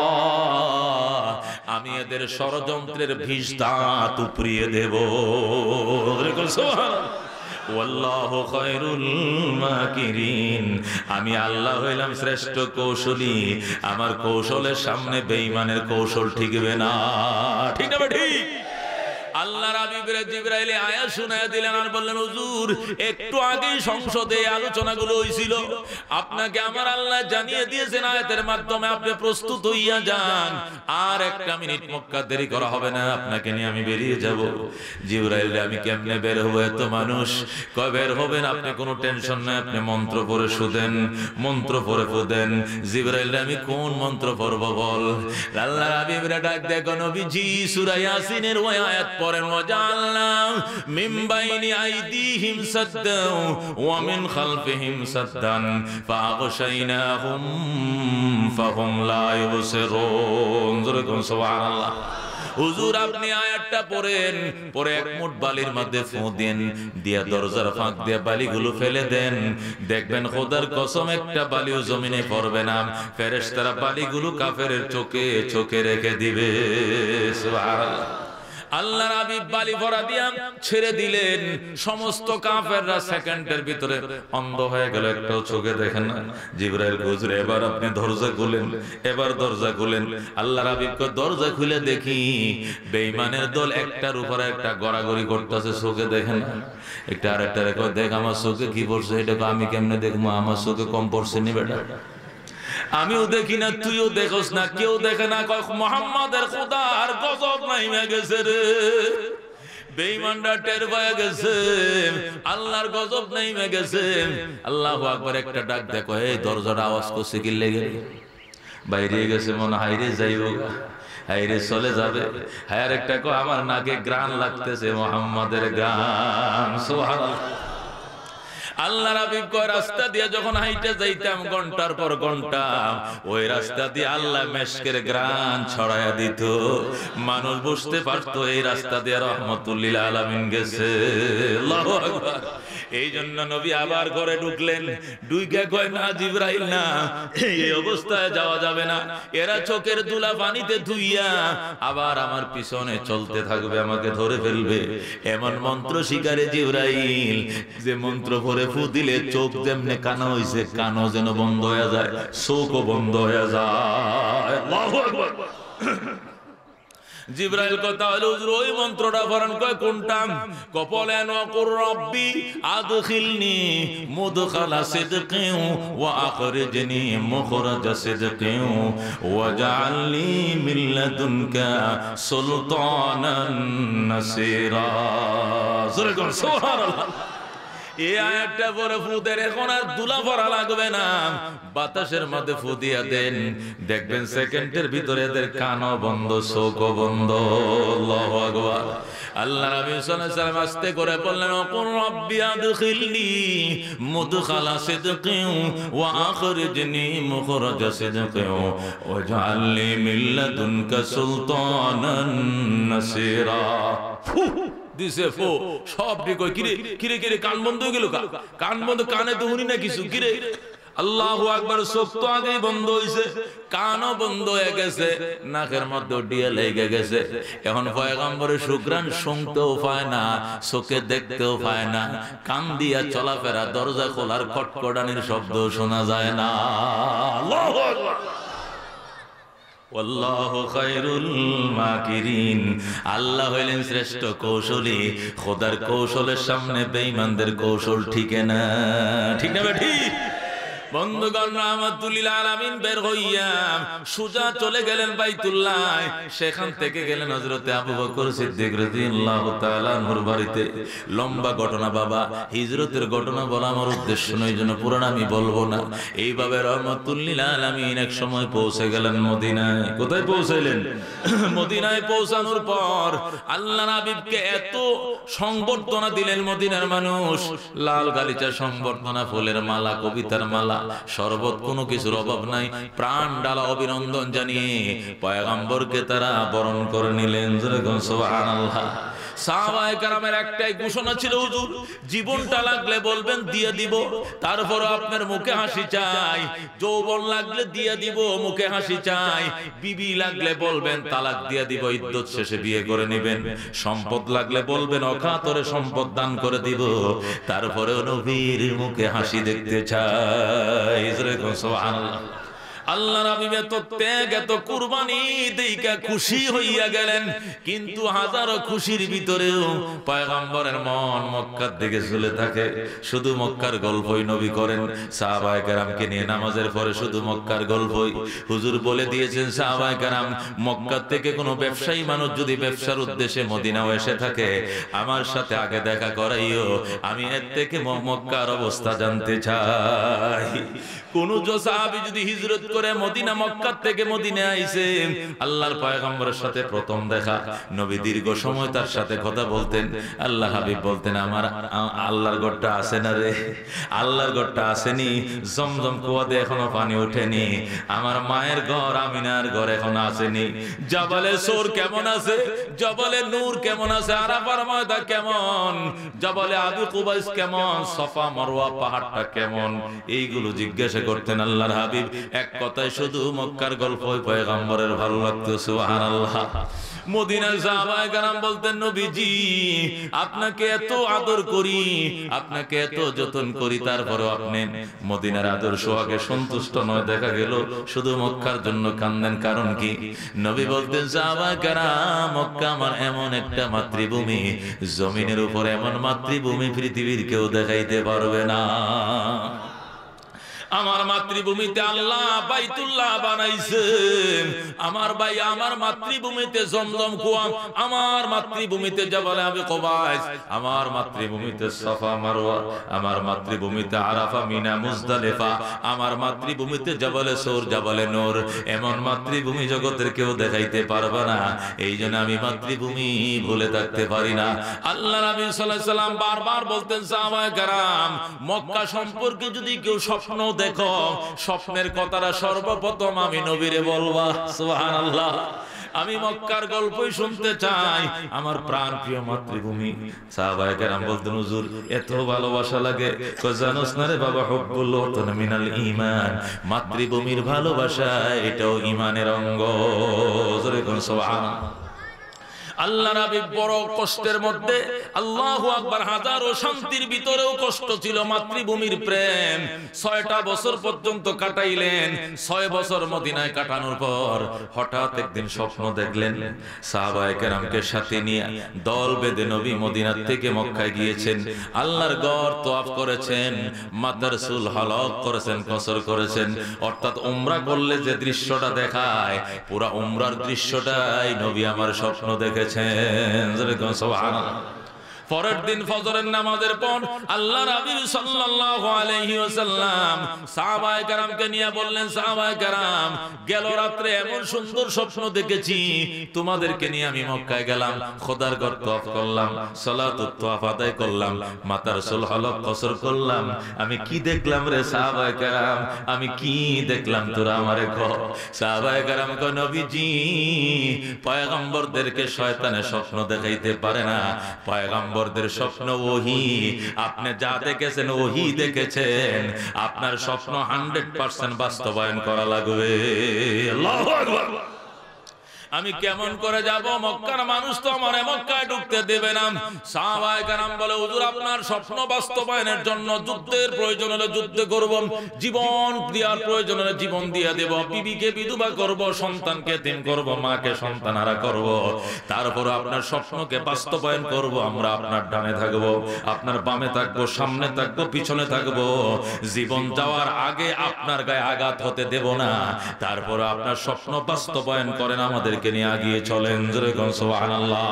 আমি এদের ষড়যন্ত্রের বিষ দাঁত উপড়িয়ে দেব। ওয়াল্লাহু খায়রুল মাকিরিন, আমি আল্লাহ হইলাম শ্রেষ্ঠ কৌশলী। আমার কৌশলের সামনে বেঈমানের কৌশল টিকবে না। ঠিক না ঠিক? আল্লাহর হাবিবের জিবরাইল আয়াত শুনায়া দিলেন আর বললেন, হুজুর একটু আগেই সংসদে আলোচনাগুলো হইছিল, আপনাকে আমার আল্লাহ জানিয়ে দিয়েছেন আয়াতের মাধ্যমে, আপনি প্রস্তুত হইয়া যান। আর একটা মিনিট মক্কা দেরি করা হবে না, আপনাকে নিয়ে আমি বেরিয়ে যাব। জিবরাইল, আমি কেমনে বের হবো? এত মানুষ। কয় বের হবেন, আপনি কোনো টেনশন নাই, আপনি মন্ত্র পড়ে শুদেন, মন্ত্র পড়ে ফুদেন। জিবরাইল, আমি কোন মন্ত্র পড়ব বল? আল্লাহর হাবিবরা ডাক দেখো, নবীজি সূরা ইয়াসিনের ওই আয়াত পড়েন, ওয়াজাআলনা মিন বাইনি আইদিহিম সাদ্দান ওয়া মিন খালফিহিম সাদ্দান ফাআগশাইনাহুম ফাহুম লা ইউবসিরুন। সুবহানাল্লাহ। হুজুর আপনি আয়াতটা পড়েন, পরে এক মুঠ বালির মধ্যে ফু দেন, দিয়া দরজার ফাঁক দিয়ে বালিগুলো ফেলে দেন। দেখবেন খোদার কসম একটা বালিও জমিনে পড়বে না। ফেরেশতারা বালিগুলো কাফেরের চোখে চোখে রেখে দিবে। সুবহানাল্লাহ। আল্লাহর হাবিব বালি ভরা দিয়া ছেড়ে দিলেন। সমস্ত কাফেররা সেকেন্ডের ভিতরে অন্ধ হয়ে গেল, একটাও চোখে দেখেন না। জিবরাইল, হুজুর এবার আপনি দরজা খুলেন, এবার দরজা খুলেন। আল্লাহর হাবিবকে দরজা খুলে দেখি বেঈমানের দল একটার উপরে একটা গড়াগড়ি করতেছে, চোখে দেখেন না। একটা আরেকটা রেখো, দেখ আমার চোখে কি পড়ছে। এটা আমি কেমনে দেখবো? আমার চোখে কম পড়ছে নি বেটা? আমিও দেখি না, তুইও দেখোস না, কেউ দেখে না। মুহাম্মাদের খোদার গজব নাইমা গেছে রে। বেঈমানরা টের পেয়ে গেছে, আল্লাহর গজব নাইমা গেছে। আল্লাহু আকবার। একটা ডাক দেখো, এই দরজাটা আওয়াজ করছে কি লেগে? বাইরে গেছে মনে, হাইরে যাইব, হাইরে চলে যাবে। হায়ার একটা কো, আমার নাকে গ্রান লাগতেছে মুহাম্মাদের গান। সুবহানাল্লাহ। আল্লাহর হাবিব কয়, রাস্তা দিয়ে যখন হাইটে যাইতাম ঘন্টার পর ঘন্টা, ওই রাস্তা দিয়ে আল্লাহ মেশকের গ্রান ছড়ায়া দিত। মানুষ বুঝতে পারতো এই রাস্তা দিয়ে রহমতুল লিল আলামিন গেছে। আল্লাহু আকবার। এই জন্য নবী আবার ঘরে ঢুকলেন। ঢুকে কয়, না জিবরাইল না, এই অবস্থায় যাওয়া যাবে না। এরা চোখের দুলা পানিতে ধুইয়া আবার আমার পিছনে চলতে থাকবে, আমাকে ধরে ফেলবে। এমন মন্ত্র শিকারে জিবরাইল, যে মন্ত্র পড়ে ফু দিলে চোখ যেমনে কানা হইছে, কানও যেন বন্ধ হয়ে যায়, চোখও বন্ধ হয়ে যায়। আল্লাহু আকবার। জিবরাইল কয়, তাহলে হুজুর ওই মন্ত্রটা পড়েন। কয় কোনটা? কপলেন ওয়াকুর রব্বি আদখিলনি মুদখালা সিদকিন ওয়া আখরিজনি মুখরাজা সিদকিন ওয়াজআলনি মিন লাদুনকা সুলতানান নাসিরা। সুবহানাল্লাহ। এই আয়াতটা পরে ফুদের এখন আর দুলা ভরা লাগবে না, বাতাসের মধ্যে ফু দিয়া দেন, দেখবেন সেকেন্ডের ভিতরে এদের কানও বন্ধ, চোখও বন্ধ। আল্লাহু আকবার। আল্লাহ নবী সাল্লাল্লাহু আলাইহি ওয়াসাল্লাম আস্তে করে বললেন, ওয়াকুর রব্বি আদখিলনি মুদখালা সিদকিন ওয়া আখরিজনি মুখরাজা সিদকিন ওয়াজআলনি মিন লাদুনকা সুলতানান নাসিরা। দিছে ফো সব ঠিক। কিরে কিরে কিরে, কান বন্ধ হয়ে গেল। কান বন্ধ, কানে তো শুনি না কিছু। কিরে আল্লাহু আকবার। চোখ তো আগেই বন্ধ হইছে, কানও বন্ধ হয়ে গেছে, নাকের মধ্যে ডিয়া লেগে গেছে। এখন পয়গম্বরের সুঘ্রাণ শুনতেও পায় না, চোখে দেখতেও পায় না, কান দিয়া চলাফেরা, দরজা খোলার খটখটানির শব্দ শোনা যায় না। আল্লাহু আকবার। আল্লাহু খায়রুল মাকিরিন, আল্লাহ হইলেন শ্রেষ্ঠ কৌশলী। খোদার কৌশলের সামনে বেঈমানদের কৌশল ঠিকে না, ঠিক না বেঠি? বন্ধুগণ, রাহমাতুল্লিল আলামিন বের হইয়া সুজা চলে গেলেন বাইতুল্লাহ। সেখান থেকে গেলেন হযরতে আবু বকর সিদ্দিক রাদিয়াল্লাহু তাআলা আনহুর বাড়িতে। লম্বা ঘটনা বাবা, হিজরতের ঘটনা বলা আমার উদ্দেশ্য নয়, জন্য পুরাণ আমি বলবো না। এইভাবে রাহমাতুল্লিল আলামিন এক সময় পৌঁছে গেলেন মদিনায়। কোথায় পৌঁছাইলেন? মদিনায় পৌঁছানোর পর আল্লাহর হাবিবকে এত সংবর্ধনা দিলেন মদিনার মানুষ। লাল গালিচা সংবর্ধনা, ফুলের মালা, কবিতার মালা, শরবত, কোনো কিছুর অভাব নাই। প্রাণ ডালা অভিনন্দন জানিয়ে পয়গম্বরকে তারা বরণ করে নিলেন। সুবহানাল্লাহ। সাহাবায়ে কেরামের একটাই ঘোষণা ছিল, হুজুর জীবনটা লাগলে বলবেন দিয়ে দিব, তারপর আপনার মুখে হাসি চাই। যৌবন লাগলে দিয়ে দিব, মুখে হাসি চাই। বিবি লাগলে বলবেন তালাক দিয়ে দিব, ইদ্যত শেষে বিয়ে করে নেবেন। সম্পদ লাগলে বলবেন অকাতরে সম্পদ দান করে দিব, তারপরেও নবীর মুখে হাসি দেখতে চাই। সুবহানাল্লাহ। আল্লাহর হাবিব এত ত্যাগ, এত কুরবানি দেইকা খুশি হইয়া গেলেন। কিন্তু হাজারো খুশির ভিতরেও পয়গম্বরের মন মক্কার দিকে ঝুলে থাকে। শুধু মক্কার গল্পই নবী করেন। সাহাবায়ে কেরামকে নিয়ে নামাজের পরে শুধু মক্কার গল্পই। হুজুর বলে দিয়েছেন, সাহাবায়ে কেরাম মক্কা থেকে কোনো ব্যবসায়ী মানুষ যদি ব্যবসার উদ্দেশ্যে মদিনাও এসে থাকে, আমার সাথে আগে দেখা করাইও, আমি এর থেকে মক্কার অবস্থা জানতে চাই। কোন সাহাবী যদি হিজরত করে মদিনা, মক্কা থেকে মদিনা আইছে, আল্লাহর পয়গম্বরের সাথে প্রথম দেখা, নবী দীর্ঘ সময় তার সাথে কথা বলতেন। আল্লাহ হাবিব বলতেন, আমার আল্লাহর ঘরটা আছে না রে? আল্লাহর ঘরটা আসেনি? জমজম কুয়াতে এখনো পানি ওঠেনি? আমার মায়ের ঘর আমিনার ঘর এখনো আসেনি? জাবালে সোর কেমন আছে? জাবালে নূর কেমন আছে? আরাফার ময়দান কেমন? জাবালে আবু কুবাইস কেমন? সাফা মারওয়া পাহাড়টা কেমন? এইগুলো জিজ্ঞাসা করতেন আল্লাহর হাবিব। এক কথায় শুধু মক্কার গল্পই পয়গম্বরের ভালো লাগতো। সুবহানাল্লাহ। মদিনার সাহাবায়ে কেরাম বলতেন, নবীজি আপনাকে এত আদর করি, আপনাকে এত যত্ন করি, তারপরেও আপনি মদিনার আদর সোহাগে সন্তুষ্ট নয়। দেখা গেল শুধু মক্কার জন্য কান্দেন, কারণ কি? নবী বলতেন, সাহাবায়ে কেরাম মক্কা আমার এমন একটা মাতৃভূমি, জমিনের উপর এমন মাতৃভূমি পৃথিবীর কেউ দেখাইতে পারবে না। আমার মাতৃভূমিতে আল্লাহ বাইতুল্লাহ বানাইছেন। আমার ভাই, আমার মাতৃভূমিতে জমজম কুয়া, আমার মাতৃভূমিতে জাবালে আবু কুবাইস, আমার মাতৃভূমিতে সাফা মারওয়া, আমার মাতৃভূমিতে আরাফা, মিনা, মুজদালিফা, আমার মাতৃভূমিতে জাবালে সৌর, জাবালে নূর। এমন মাতৃভূমি জগতের কেউ দেখাইতে পারবে না। এই জন্য আমি মাতৃভূমি ভুলে থাকতে পারি না। আল্লাহ নবী সাল্লাল্লাহু আলাইহি সাল্লাম বারবার বলতেন, সাহাবায়ে কেরাম মক্কা সম্পর্কে যদি কেউ স্বপ্ন দেখো, স্বপ্নের কথাটা সর্বপ্রথম আমি নবীরে বলবা। সুবহানাল্লাহ। আমি মক্কার গল্পই শুনতে চাই, আমার প্রাণ প্রিয় মাতৃভূমি। সাহাবায়ে কেরাম বলতেন, হুজুর এত ভালোবাসা লাগে? কই জানোস না রে বাবা, হুব্বুল ওয়াতন মিনাল ঈমান, মাতৃভূমির ভালোবাসা এটাও ঈমানের অঙ্গ। জোরে কোন সুবহানাল্লাহ। আল্লাহর হাবিব বড় কষ্টের মধ্যে, আল্লাহু আকবার, হাজারো শান্তির ভিতরেও কষ্ট ছিল মাতৃভূমির প্রেম। 6টা বছর পর্যন্ত কাটাইলেন। 6 বছর মদিনায় কাটানোর পর হঠাৎ একদিন স্বপ্ন দেখলেন। সাহাবায়ে কেরামকে সাথে নিয়ে দল বেঁধে নবী মদিনা থেকে মক্কায় গিয়েছেন। আল্লাহর ঘর তওয়াফ করেছেন, মাথার চুল হলক করেছেন, কসর করেছেন। অর্থাৎ উমরা করলে যে দৃশ্যটা দেখায়, পুরা উমরার দৃশ্যটাই নবী আমার স্বপ্ন দেখে। পরের দিন ফজরের নামাজের পর আল্লাহর হাবিব সাল্লাল্লাহু আলাইহি ওয়াসাল্লাম সাহাবায়ে কেরামকে নিয়ে বললেন, সাহাবায়ে কেরাম গেল রাতে এমন সুন্দর স্বপ্ন দেখেছি, তোমাদেরকে নিয়ে আমি মক্কায় গেলাম, খোদার ঘর তওয়াফ করলাম, সালাতুত তওয়াফ আদায় করলাম, মাথার চুল হলক কসর করলাম। আমি কি দেখলাম রে সাহাবায়ে কেরাম? আমি কি দেখলাম? তোরা আমারে কও। সাহাবায়ে কেরাম কয়, নবীজি পয়গম্বরদেরকে শয়তানে স্বপ্ন দেখাইতে পারে না। পয়গম্বর পয়গম্বরদের স্বপ্ন ওহী, আপনি যা দেখেছেন ওহী দেখেছেন, আপনার স্বপ্ন 100% বাস্তবায়ন করা লাগবে। আল্লাহু আকবার। আমি কেমন করে যাব? মক্কার মানুষ তো আমারে মক্কায় ঢুকতে দেবে না। সাহাবায়ে কেরাম বলে, হুজুর আপনার স্বপ্ন বাস্তবায়নের জন্য যুদ্ধের প্রয়োজন হলে যুদ্ধ করব, জীবন দেওয়ার প্রয়োজন হলে জীবন দিয়ে দেব, বিবিকে বিধবা করব, সন্তানকে এতিম করব, মাকে সন্তানহারা করব, তারপর আপনার স্বপ্নকে বাস্তবায়ন করব। আমরা আপনার ডানে থাকব, আপনার বামে থাকব, সামনে থাকব, পিছনে থাকব, জীবন যাওয়ার আগে আপনার গায়ে আঘাত হতে দেব না। তারপর আপনার স্বপ্ন বাস্তবায়ন করেন, আমাদের নিয়ে আগিয়ে চলেন। জোরে কোন সুবহানাল্লাহ।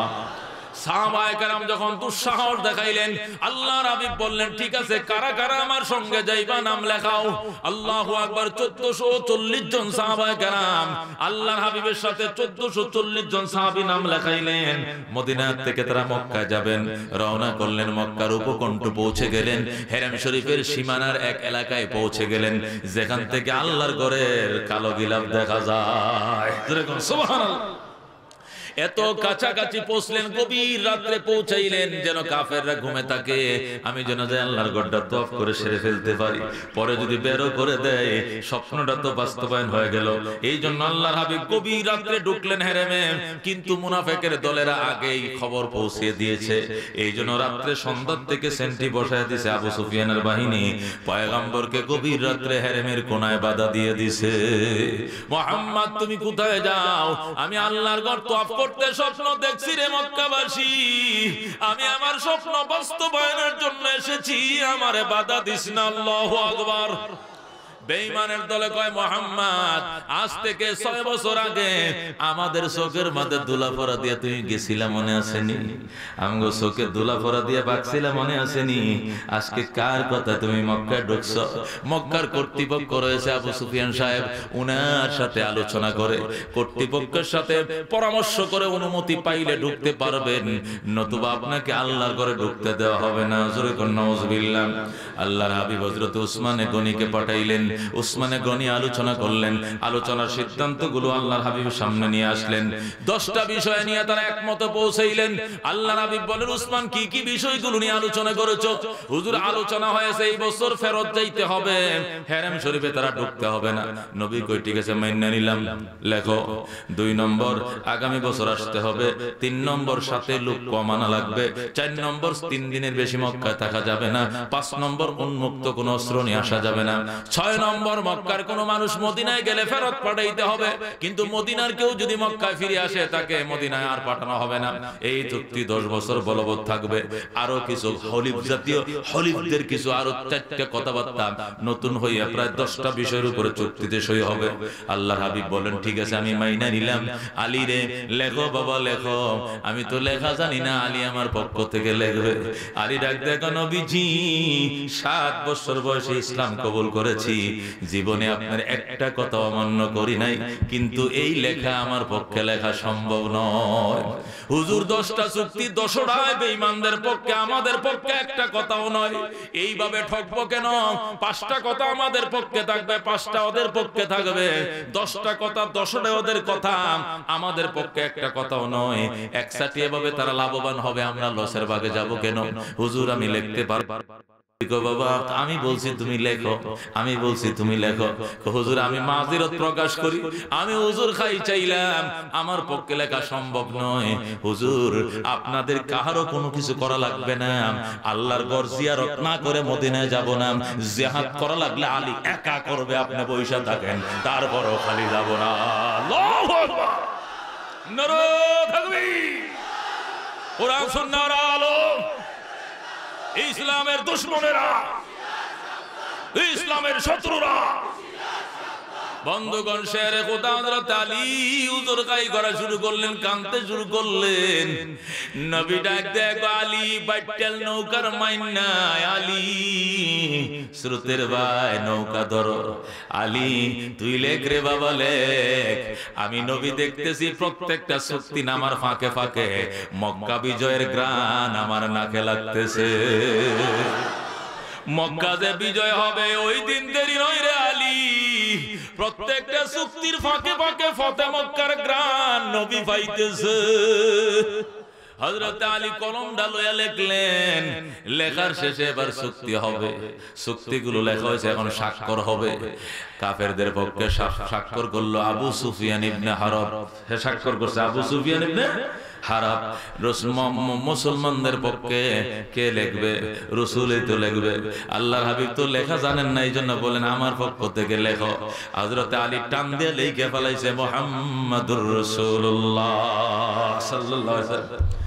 সাহাবায়ে কেরাম যখন দুঃসাহস দেখাইলেন, আল্লাহর হাবিব বললেন, ঠিক আছে, কারা কারা আমার সঙ্গে যাইবা নাম লেখাও। আল্লাহু আকবার। 1440 জন সাহাবায়ে কেরাম আল্লাহর হাবিবের সাথে 1440 জন সাহাবী নাম লেখাইলেন। মদিনা থেকে তারা মক্কা যাবেন, রওনা করলেন। মক্কার উপকণ্ঠ পৌঁছে গেলেন, হেরাম শরীফের সীমানার এক এলাকায় পৌঁছে গেলেন, যেখান থেকে আল্লাহর ঘরের কালো গিলাফ দেখা যায়। জোরে কোন সুবহানাল্লাহ। এত কাছাকাছি পৌঁছলেন, গভীর রাত্রে পৌঁছাইলেন, যেন কাফেররা ঘুমে থাকে, আমি যেন যাই আল্লাহর ঘরটা তওয়াফ করে সেরে ফেলতে পারি, পরে যদি বেরো করে দেয় স্বপ্নটা তো বাস্তবায়ন হয়ে গেল। এই জন্য আল্লাহর হাবিব গভীর রাত্রে ঢুকলেন হেরেমে, কিন্তু মুনাফিকের দলেরা আগেই খবর পৌঁছে দিয়েছে। এই জন্য রাত্রে সন্ধ্যার থেকে সেন্টি বসায় দিয়েছে আবু সুফিয়ানের বাহিনী, পয়গম্বরকে গভীর রাত্রে হেরেমের কোনায় বাধা দিয়ে দিছে। মুহাম্মদ তুমি কোথায় যাও? আমি আল্লাহর ঘর তওয়াফ করতে স্বপ্ন দেখছি রে মক্কাবাসী, আমি আমার স্বপ্ন বাস্তবায়নের জন্য এসেছি, আমারে বাধা দিস না। আল্লাহু আকবার। বেঈমানের দলে কয়, মুহাম্মদ আজ থেকে 6 বছর আগে আমাদের চোখের মধ্যে দুলা পরা দিয়ে তুমি গেছিলা, মনে আসেনি? আমগো চোখে দুলা পরা দিয়ে বাকছিলা, মনে আসেনি? আজকে কার কথা তুমি মক্কায় ঢুকছো? মক্কার কর্তৃপক্ষ রয়েছে আবু সুফিয়ান সাহেব, উনার সাথে আলোচনা করে, কর্তৃপক্ষের সাথে পরামর্শ করে অনুমতি পাইলে ঢুকতে পারবেন, নতুবা আপনাকে আল্লাহর ঘরে ঢুকতে দেওয়া হবে না। জোরে কোন নাউযুবিল্লাহ। আল্লাহর হাবিব হযরত উসমানে গনিকে পাঠাইলেন, উসমানে গনি আলোচনা করলেন, আলোচনার সিদ্ধান্তগুলো আল্লাহর হাবিবের সামনে নিয়ে আসলেন। 10টা বিষয় নিয়ে তারা একমত পৌঁছাইলেন। আল্লাহর হাবিব বলেন, উসমান কি কি বিষয়গুলো নিয়ে আলোচনা করেছো? হুজুর আলোচনা হয়েছে এই বছর ফেরত যাইতে হবে, হেরেম শরীফে তারা ঢুকতে হবে না। নবী কই, ঠিক আছে মাইন্না নিলাম, লেখো। 2 নম্বর, আগামী বছর আসতে হবে। 3 নম্বর, সাথে লোক কমানো লাগবে। 4 নম্বর, 3 দিনের বেশি মক্কায় থাকা যাবে না। 5 নম্বর, উন্মুক্ত কোনো অস্ত্র নিয়ে আসা যাবে না। 6 নম্বর, মক্কার কোন মানুষ মদিনায় গেলে ফেরত পাঠাইতে হবে, কিন্তু মদিনার কেউ যদি মক্কায় ফিরে আসে তাকে মদিনায় আর পাঠানো হবে না। এই চুক্তি 10 বছর বলবৎ থাকবে। আরো কিছু হলিফ জাতীয় হলিফদের কিছু আরো 4টা কথাবার্তা নতুন হইয়া প্রায় 10টা বিষয়ের উপরে চুক্তিতে সই হবে। আল্লাহর হাবিব বলেন, ঠিক আছে আমি মাইনা নিলাম। আলী রে লেখো বাবা লেখো, আমি তো লেখা জানি না, আলী আমার পক্ষ থেকে লিখবে। আলী ডাক দেখো, নবীজি 7 বছর বয়সে ইসলাম কবুল করেছি, জীবনে আপনার একটা কথা অমান্য করি নাই, কিন্তু এই লেখা আমার পক্ষে লেখা সম্ভব নয়। হুজুর 10টা চুক্তি 10টায় বেঈমানদের পক্ষে, আমাদের পক্ষে একটা কথাও নয়। এইভাবে ঠকবো কেন? 5টা কথা আমাদের পক্ষে থাকবে, 5টা ওদের পক্ষে থাকবে। 10টা কথা 10টা ওদের কথা, আমাদের পক্ষে একটা কথাও নয়। একসাথে এভাবে তারা লাভবান হবে, আমরা লসের ভাগে যাব কেন? হুজুর আমি লিখতে পারবো। বাবা আমি বলছি তুমি লেখো, আমি বলছি তুমি লেখো। হুজুর আমি মাযিরত প্রকাশ করি, আমি হুজুর খাই চাইলাম, আমার পক্ষে লেখা সম্ভব নয়। হুজুর আপনাদের কারো কোনো কিছু করা লাগবে না, আল্লাহর ঘর জিয়ারত না করে মদিনায় যাব না। জিহাদ করা লাগলে আলী একা করবে, আপনি বৈশা থাকেন, তারপরও খালি যাব না। আল্লাহু আকবার, নারে তাকবীর। কোরআন সুন্নাহর আলো, ইসলামের দুশমনেরা, ইসলামের শত্রুরা, বন্ধুগণ, শেরে খোদা হযরত আলী হুজুর কাই করা শুরু করলেন, কাঁদতে শুরু করলেন। নবী ডাক দেখো, আলী বাইটেল নৌকার মাইন্না, আলী স্রোতের ভাই নৌকা ধরো। আলী তুই লেখ রে বাবা লেখ, আমি নবী দেখতেছি প্রত্যেকটা শক্তি নামার ফাঁকে ফাঁকে মক্কা বিজয়ের গ্রান আমার নাকে লাগতেছে। মক্কা যে বিজয় হবে ওই দিন দেরি নয় রে আলী, প্রত্যেকটা চুক্তির ফাঁকে ফাঁকে ফতে মক্কার গ্রান নবী পাইতেছে। হযরত আলী কলমটা লইয়া লিখলেন, লেখার শেষে এবার চুক্তি হবে। চুক্তিগুলো লেখা হয়েছে, এখন স্বাক্ষর হবে। কাফেরদের পক্ষে স্বাক্ষর করলো আবু সুফিয়ান ইবনে হারব, সে স্বাক্ষর করছে আবু সুফিয়ান ইবনে হারব। মুসলমানদের পক্ষে কে লিখবে? রাসূলই তো লিখবে। আল্লাহর হাবিব তো লেখা জানেন না, এই জন্য বলেন আমার পক্ষ থেকে লেখো। হযরত আলী টান দিয়ে লিখে ফেলাইছে মুহাম্মাদুর রাসূলুল্লাহ সাল্লাল্লাহু আলাইহি ওয়াসাল্লাম।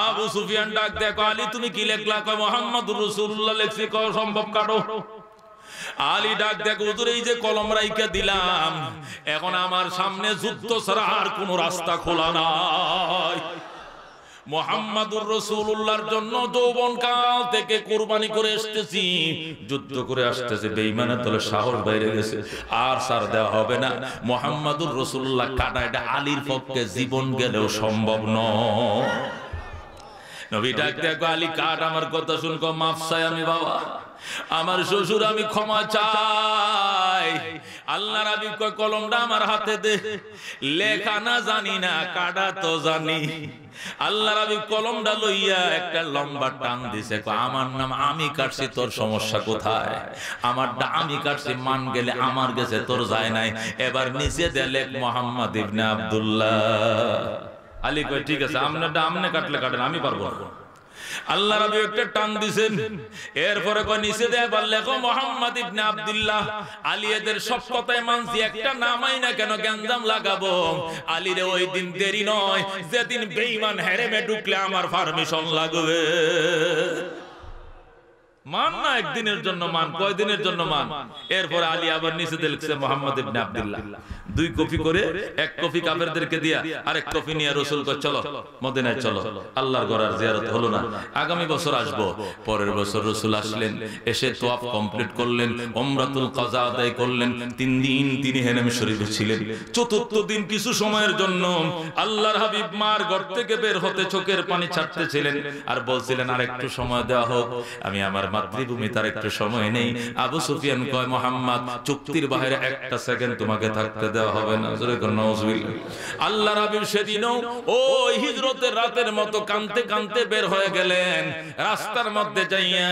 আবু সুফিয়ান ডাক দেখো, আলী তুমি কি লিখলা? কয় মুহাম্মাদুর রাসূলুল্লাহ লিখছি। কয় সম্ভব, কাটো। আলী ডাক দেখো, হুজুর এই যে কলম রাইখা দিলাম, এখন আমার সামনে যুদ্ধ ছাড়া আর কোন রাস্তা খোলা নাই। মুহাম্মাদুর রাসূলুল্লাহর জন্য যৌবনকাল থেকে কুরবানি করে আসতেছি, যুদ্ধ করে আসতেছে, বেঈমানের দলে সাহস বাইরে গেছে, আর ছাড় দেওয়া হবে না। মুহাম্মাদুর রাসূলুল্লাহ কাটা, এটা আলীর পক্ষে জীবন গেলেও সম্ভব নয়। নবী ডাক দেখো, আলী কাট, আমার কথা শুনকো, মাফ চাই আমি বাবা, আমার শ্বশুর, আমি ক্ষমা চাই। আল্লাহর হাবিব কয় কলমটা আমার হাতে দে। লেখা না জানি না, কাটা তো জানি। আল্লাহর হাবিব কলমটা লইয়া একটা লম্বা টান দিছে, কয় আমার নাম আমি কাটছি, তোর সমস্যা কোথায়? আমারটা আমি কাটছি, মান গেলে আমার গেছে, তোর যায় নাই। এবার নিচে দে লেখ মুহাম্মদ ইবনে আব্দুল্লাহ। আলী কয় ঠিক আছে, আপনারটা আপনি কাটলে কাটেন, আমি পারবো না। আল্লাহর হাবিব একটা টান দিবেন, এরপরে কয় নিচে দেয় বল লেখো মুহাম্মদ ইবনে আব্দুল্লাহ। আলী এদের সব কথাই মানছি, একটা নামাই না কেন গ্যাঞ্জাম লাগাবো? আলীরে ওই দিন দেরি নয়, যেদিন বেঈমান হেরেমে ঢুকলে আমার পারমিশন লাগবে। মান না একদিনের জন্য মান, কয়দিনের জন্য মান। এরপরে আলী আবার নিচে লিখছে মুহাম্মদ ইবনে আব্দুল্লাহ। 2 কপি করে, 1 কপি কাফেরদেরকে দিয়া, আরেক কপি নিয়ে রাসূল কয় চলো মদিনায় চলো, আল্লাহর ঘরের জিয়ারত হলো না, আগামী বছর আসবো। পরের বছর রাসূল আসলেন, এসে তওয়াফ কমপ্লিট করলেন, উমরাতুল কাজা আদায় করলেন। 3 দিন তিনি হেরেম শরীফে ছিলেন। 4th দিন কিছু সময়ের জন্য আল্লাহর হাবিব মার ঘর থেকে বের হতে চোখের পানি ছাড়তেছিলেন, আর বলছিলেন আর একটু সময় দেওয়া হোক, আমি আমার মাতৃভূমি তার একটু সময় নেই। আবু সুফিয়ান কয় মুহাম্মদ, চুক্তির বাইরে একটা সেকেন্ড তোমাকে থাকতে দেওয়া হবে না। জোরে কোন নাউজুবিল্লাহ। আল্লাহর হাবিব সেদিনও ওই হিজরতের রাতের মতো কাঁদতে কাঁদতে বের হয়ে গেলেন। রাস্তার মধ্যে যাইয়া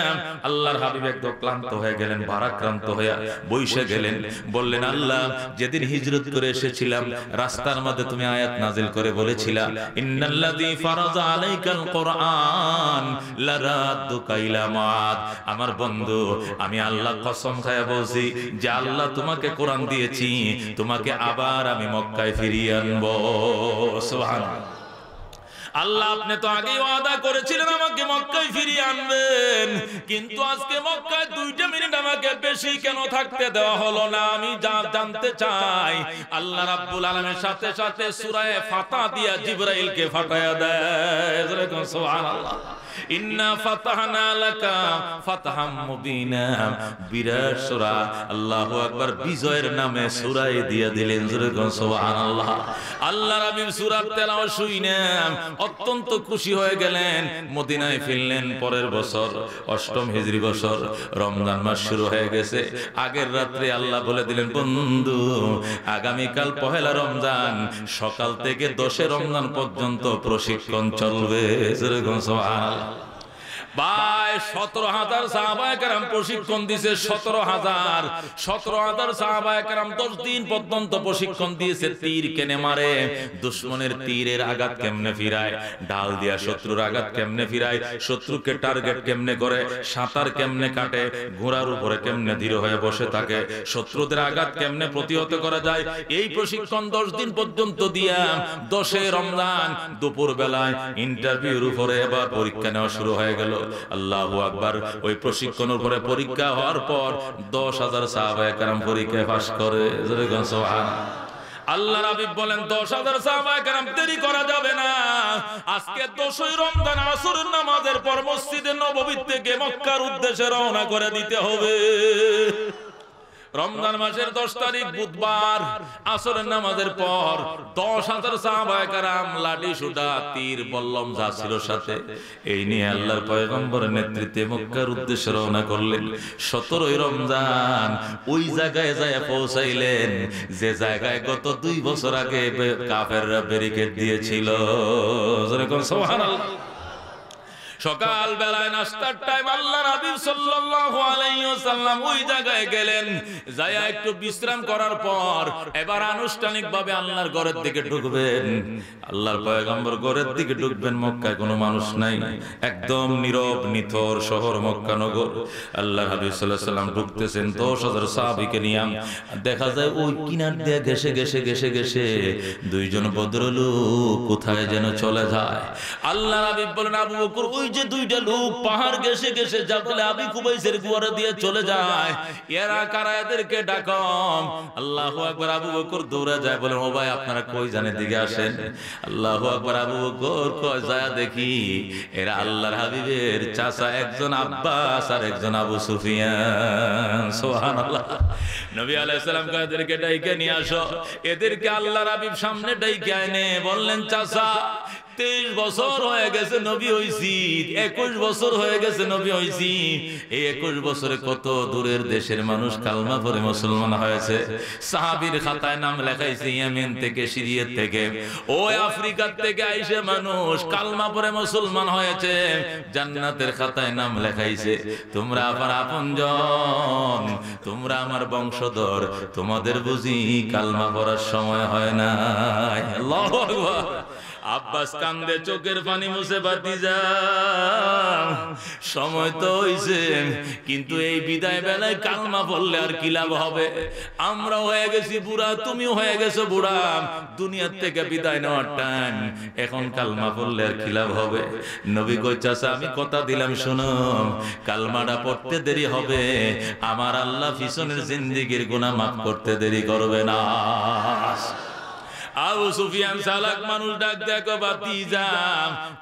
আল্লাহর হাবিব একদম ক্লান্ত হয়ে গেলেন, ভারাক্রান্ত হয়ে বসে গেলেন। বললেন, আল্লাহ, যেদিন হিজরত করে এসেছিলাম রাস্তার মধ্যে তুমি আয়াত নাজিল করে বলেছিলা, ইন্নাল্লাযী ফারাযা আলাইকাল কুরআন লারাদ্দুকা ইলা মাআদ। আমার বন্ধু, আমি আল্লাহ কসম খায়া বলছি যে আল্লাহ তোমাকে কোরআন দিয়েছি, তোমাকে আবার আমি মক্কায় ফিরিয়ে আনবো। সুবহানাল্লাহ। আল্লাহ আপনি তো আগেই ওয়াদা করেছিলেন আমাকে মক্কায় ফিরিয়ে আনবেন, কিন্তু আজকে মক্কায় 2টা মিনিট আমাকে বেশি কেন থাকতে দেওয়া হলো না? আমি জানতে চাই। আল্লাহ রাব্বুল আলামিনের সাথে সাথে সূরা ফাতিহা দিয়া জিবরাইলকে ফাটায়া দেয়। সুবহানাল্লাহ। ইন্না ফাতাহনা লাকা ফাতহাম মুবিনা, বিরাট সূরা, আল্লাহু আকবার, বিজয়ের নামে সূরায় দিয়া দিলেন। সুবহানাল্লাহ। আল্লাহর হাবিব সূরার তেলাওয়াত শুনে অত্যন্ত খুশি হয়ে গেলেন, মদিনায় ফিরলেন। পরের বছর 8ম হিজরি বছর, রমজান মাস শুরু হয়ে গেছে। আগের রাত্রে আল্লাহ বলে দিলেন, বন্ধু, আগামীকাল 1লা রমজান, সকাল থেকে 10 রমজান পর্যন্ত প্রশিক্ষণ চলবে। সুবহানাল্লাহ। ভাই 17,000 সাহাবায়ে কেরাম প্রশিক্ষণ দিয়েছে। 17,000 সাহাবায়ে কেরাম 10 দিন পর্যন্ত প্রশিক্ষণ দিয়েছে। তীর কেনে মারে, দুশমনের তীরের আঘাত কেমনে ফিরায়, ঢাল দিয়া শত্রুর আঘাত কেমনে ফিরায়, শত্রুকে টার্গেট কেমনে করে, সাঁতার কেমনে কাটে, ঘোড়ার উপরে কেমনে ধীর হয়ে বসে থাকে, শত্রুদের আঘাত কেমনে প্রতিহত করা যায়, এই প্রশিক্ষণ 10 দিন পর্যন্ত দিয়া 10 রমজান দুপুর বেলায় ইন্টারভিউর উপরে এবার পরীক্ষা নেওয়া শুরু হয়ে গেল। আল্লাহু আকবার। ওই প্রশিক্ষণের পরে পরীক্ষা হওয়ার পর 10,000 সাহাবায়ে কেরাম পরীক্ষায় পাস করে। সুবহানাল্লাহ। আল্লাহর হাবিব বলেন, 10,000 সাহাবায়ে কেরাম, দেরি করা যাবে না। আজকে 10ই রমজান আসরের নামাজের পর মসজিদে নববী থেকে মক্কার উদ্দেশ্যে রওনা করে দিতে হবে। রমজান মাসের 10 তারিখ বুধবার আসরের নামাজের পর 10,000 সাহাবায়ে কেরাম লাঠি সুটা তীর বল্লম যা ছিল সাথে এই নিয়ে আল্লাহর পয়গম্বরের নেতৃত্বে মক্কার উদ্দেশ্যে রওনা করলেন। 17 রমজান ওই জায়গায় যায় পৌঁছাইলেন যে জায়গায় গত 2 বছর আগে কাফেররা ব্যারিকেড দিয়েছিল। সুবহানাল্লাহ। সকাল বেলায় নাস্তার টাইম আল্লাহর হাবিব সাল্লাল্লাহু আলাইহি ওয়াসাল্লাম ওই জায়গায় গেলেন। যায় একটু বিশ্রাম করার পর এবার আনুষ্ঠানিকভাবে আল্লাহর ঘরের দিকে ঢুকবেন। আল্লাহর পয়গম্বর ঘরের দিকে ঢুকবেন। মক্কায় কোনো মানুষ নাই, একদম নীরব নিথর শহর মক্কা নগর। আল্লাহর হাবিব সাল্লাল্লাহু আলাইহি ওয়াসাল্লাম ঢুকতেছেন 10,000 সাহাবীকে নিয়ে। দেখা যায় ওই কিনার দিয়ে ঘেসে দুইজন ভদ্রলোক কোথায় যেন চলে যায়। আল্লাহর হাবিব বলেন, আবু বকর ওই যে দুইটা লোক পাহাড় ঘেসে জাবলে আবি কুবাইসের কুয়ারে দিয়ে চলে যায়, এরা কারা? এদেরকে ডাকম। আল্লাহু আকবার। আবু বকর দৌড়ে যায়, বলেন ও ভাই আপনারা কই জানেন, দিকে আসেন। আল্লাহু আকবার। আবু বকর কয় যায় দেখি এরা আল্লাহর হাবিবের চাচা, একজন আব্বাস আর একজন আবু সুফিয়ান। সুবহানাল্লাহ। নবী আলাইহিস সালাম কয় এদেরকে ডাইকে নিয়ে আসো। এদেরকে আল্লাহর হাবিব সামনে ডাইকে আনে, বললেন চাচা 23 বছর হয়ে গেছে নবী হইছি, 21 বছর হয়ে গেছে নবী হইছি। এই 21 বছরে কত দূরের দেশের মানুষ কালমা পড়ে মুসলমান হয়েছে। সাহাবীর খাতায় নাম লেখাইছে ইয়েমেন থেকে, সিরিয়া থেকে, ওই আফ্রিকা থেকে আইসে মানুষ কালমা পড়ে মুসলমান হয়েছে, জান্নাতের খাতায় নাম লেখাইছে। তোমরা আমার আপনজন, তোমরা আমার বংশধর, তোমাদের বুঝি কালমা পড়ার সময় হয় না। আল্লাহু আকবার। আব্বাস কান্দে, চোখের পানি মুছে, ভাতিজা সময় তো হইছে, কিন্তু এই বিদায় বেলায় কালমা পড়লে আর কি লাভ হবে? আমরা হয়ে গেছি বুড়া, তুমিও হয়ে গেছো বুড়া, দুনিয়ার থেকে বিদায় নেওয়ার টাইম, এখন কালমা পড়লে আর কি লাভ হবে? নবী কই চাচা আমি কথা দিলাম, শুনো কালমাটা পড়তে দেরি হবে, আমার আল্লাহ পিছনের জিন্দেগির গুনাহ মাফ করতে দেরি করবে না। আবু সুফিয়ান চালাক মানুষ, ডাক দেখো ভাতিজা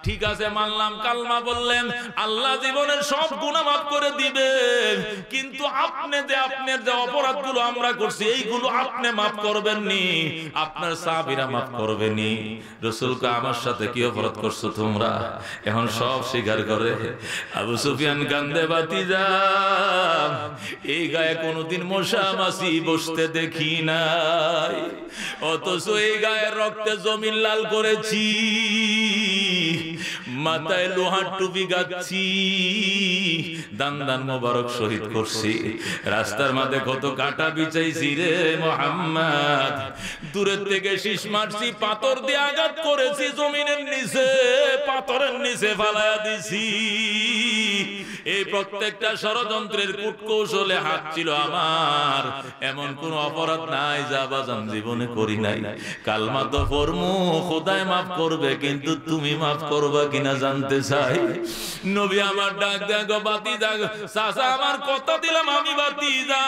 ঠিক আছে মানলাম, কালমা বললেন, আল্লাহ জীবনের সব গুনাহ মাফ করে দিবেন, কিন্তু আপনার যে অপরাধগুলো আমরা করছি এইগুলো আপনি মাফ করবেন নি, আপনার সাহাবীরা মাফ করবেন নি। রাসূলকে আমার সাথে কি অপরাধ করছো তোমরা? এখন সব স্বীকার করে। আবু সুফিয়ান কান্দে, ভাতিজা এই গায়ে কোনোদিন মশা মাছি বসতে দেখি নাই, অথচ এই গায়ের রক্তে জমিন লাল করেছি, মাথায় লোহার টুপি গাচ্ছি, দান মোবারক শহীদ করছি, রাস্তার মাঝে কত কাটা বিছাইছি রে মুহাম্মদ, দূরের থেকে শীষ মারছি, পাথর দিয়ে আঘাত করেছি, জমিনের নিচে পাথরের নিচে ফালায়া দিছি। এই প্রত্যেকটা ষড়যন্ত্রের কূটকৌশলে হাত ছিল আমার, এমন কোন অপরাধ নাই যা বাজান জীবনে করি নাই। কালমা তো পড়মু, খোদায় মাফ করবে, কিন্তু তুমি মাফ করবা কিনা জানতে চাই। নবী আমার ডাক দেখো, ভাতিজা চাচা আমার কথা দিলাম, আমি ভাতিজা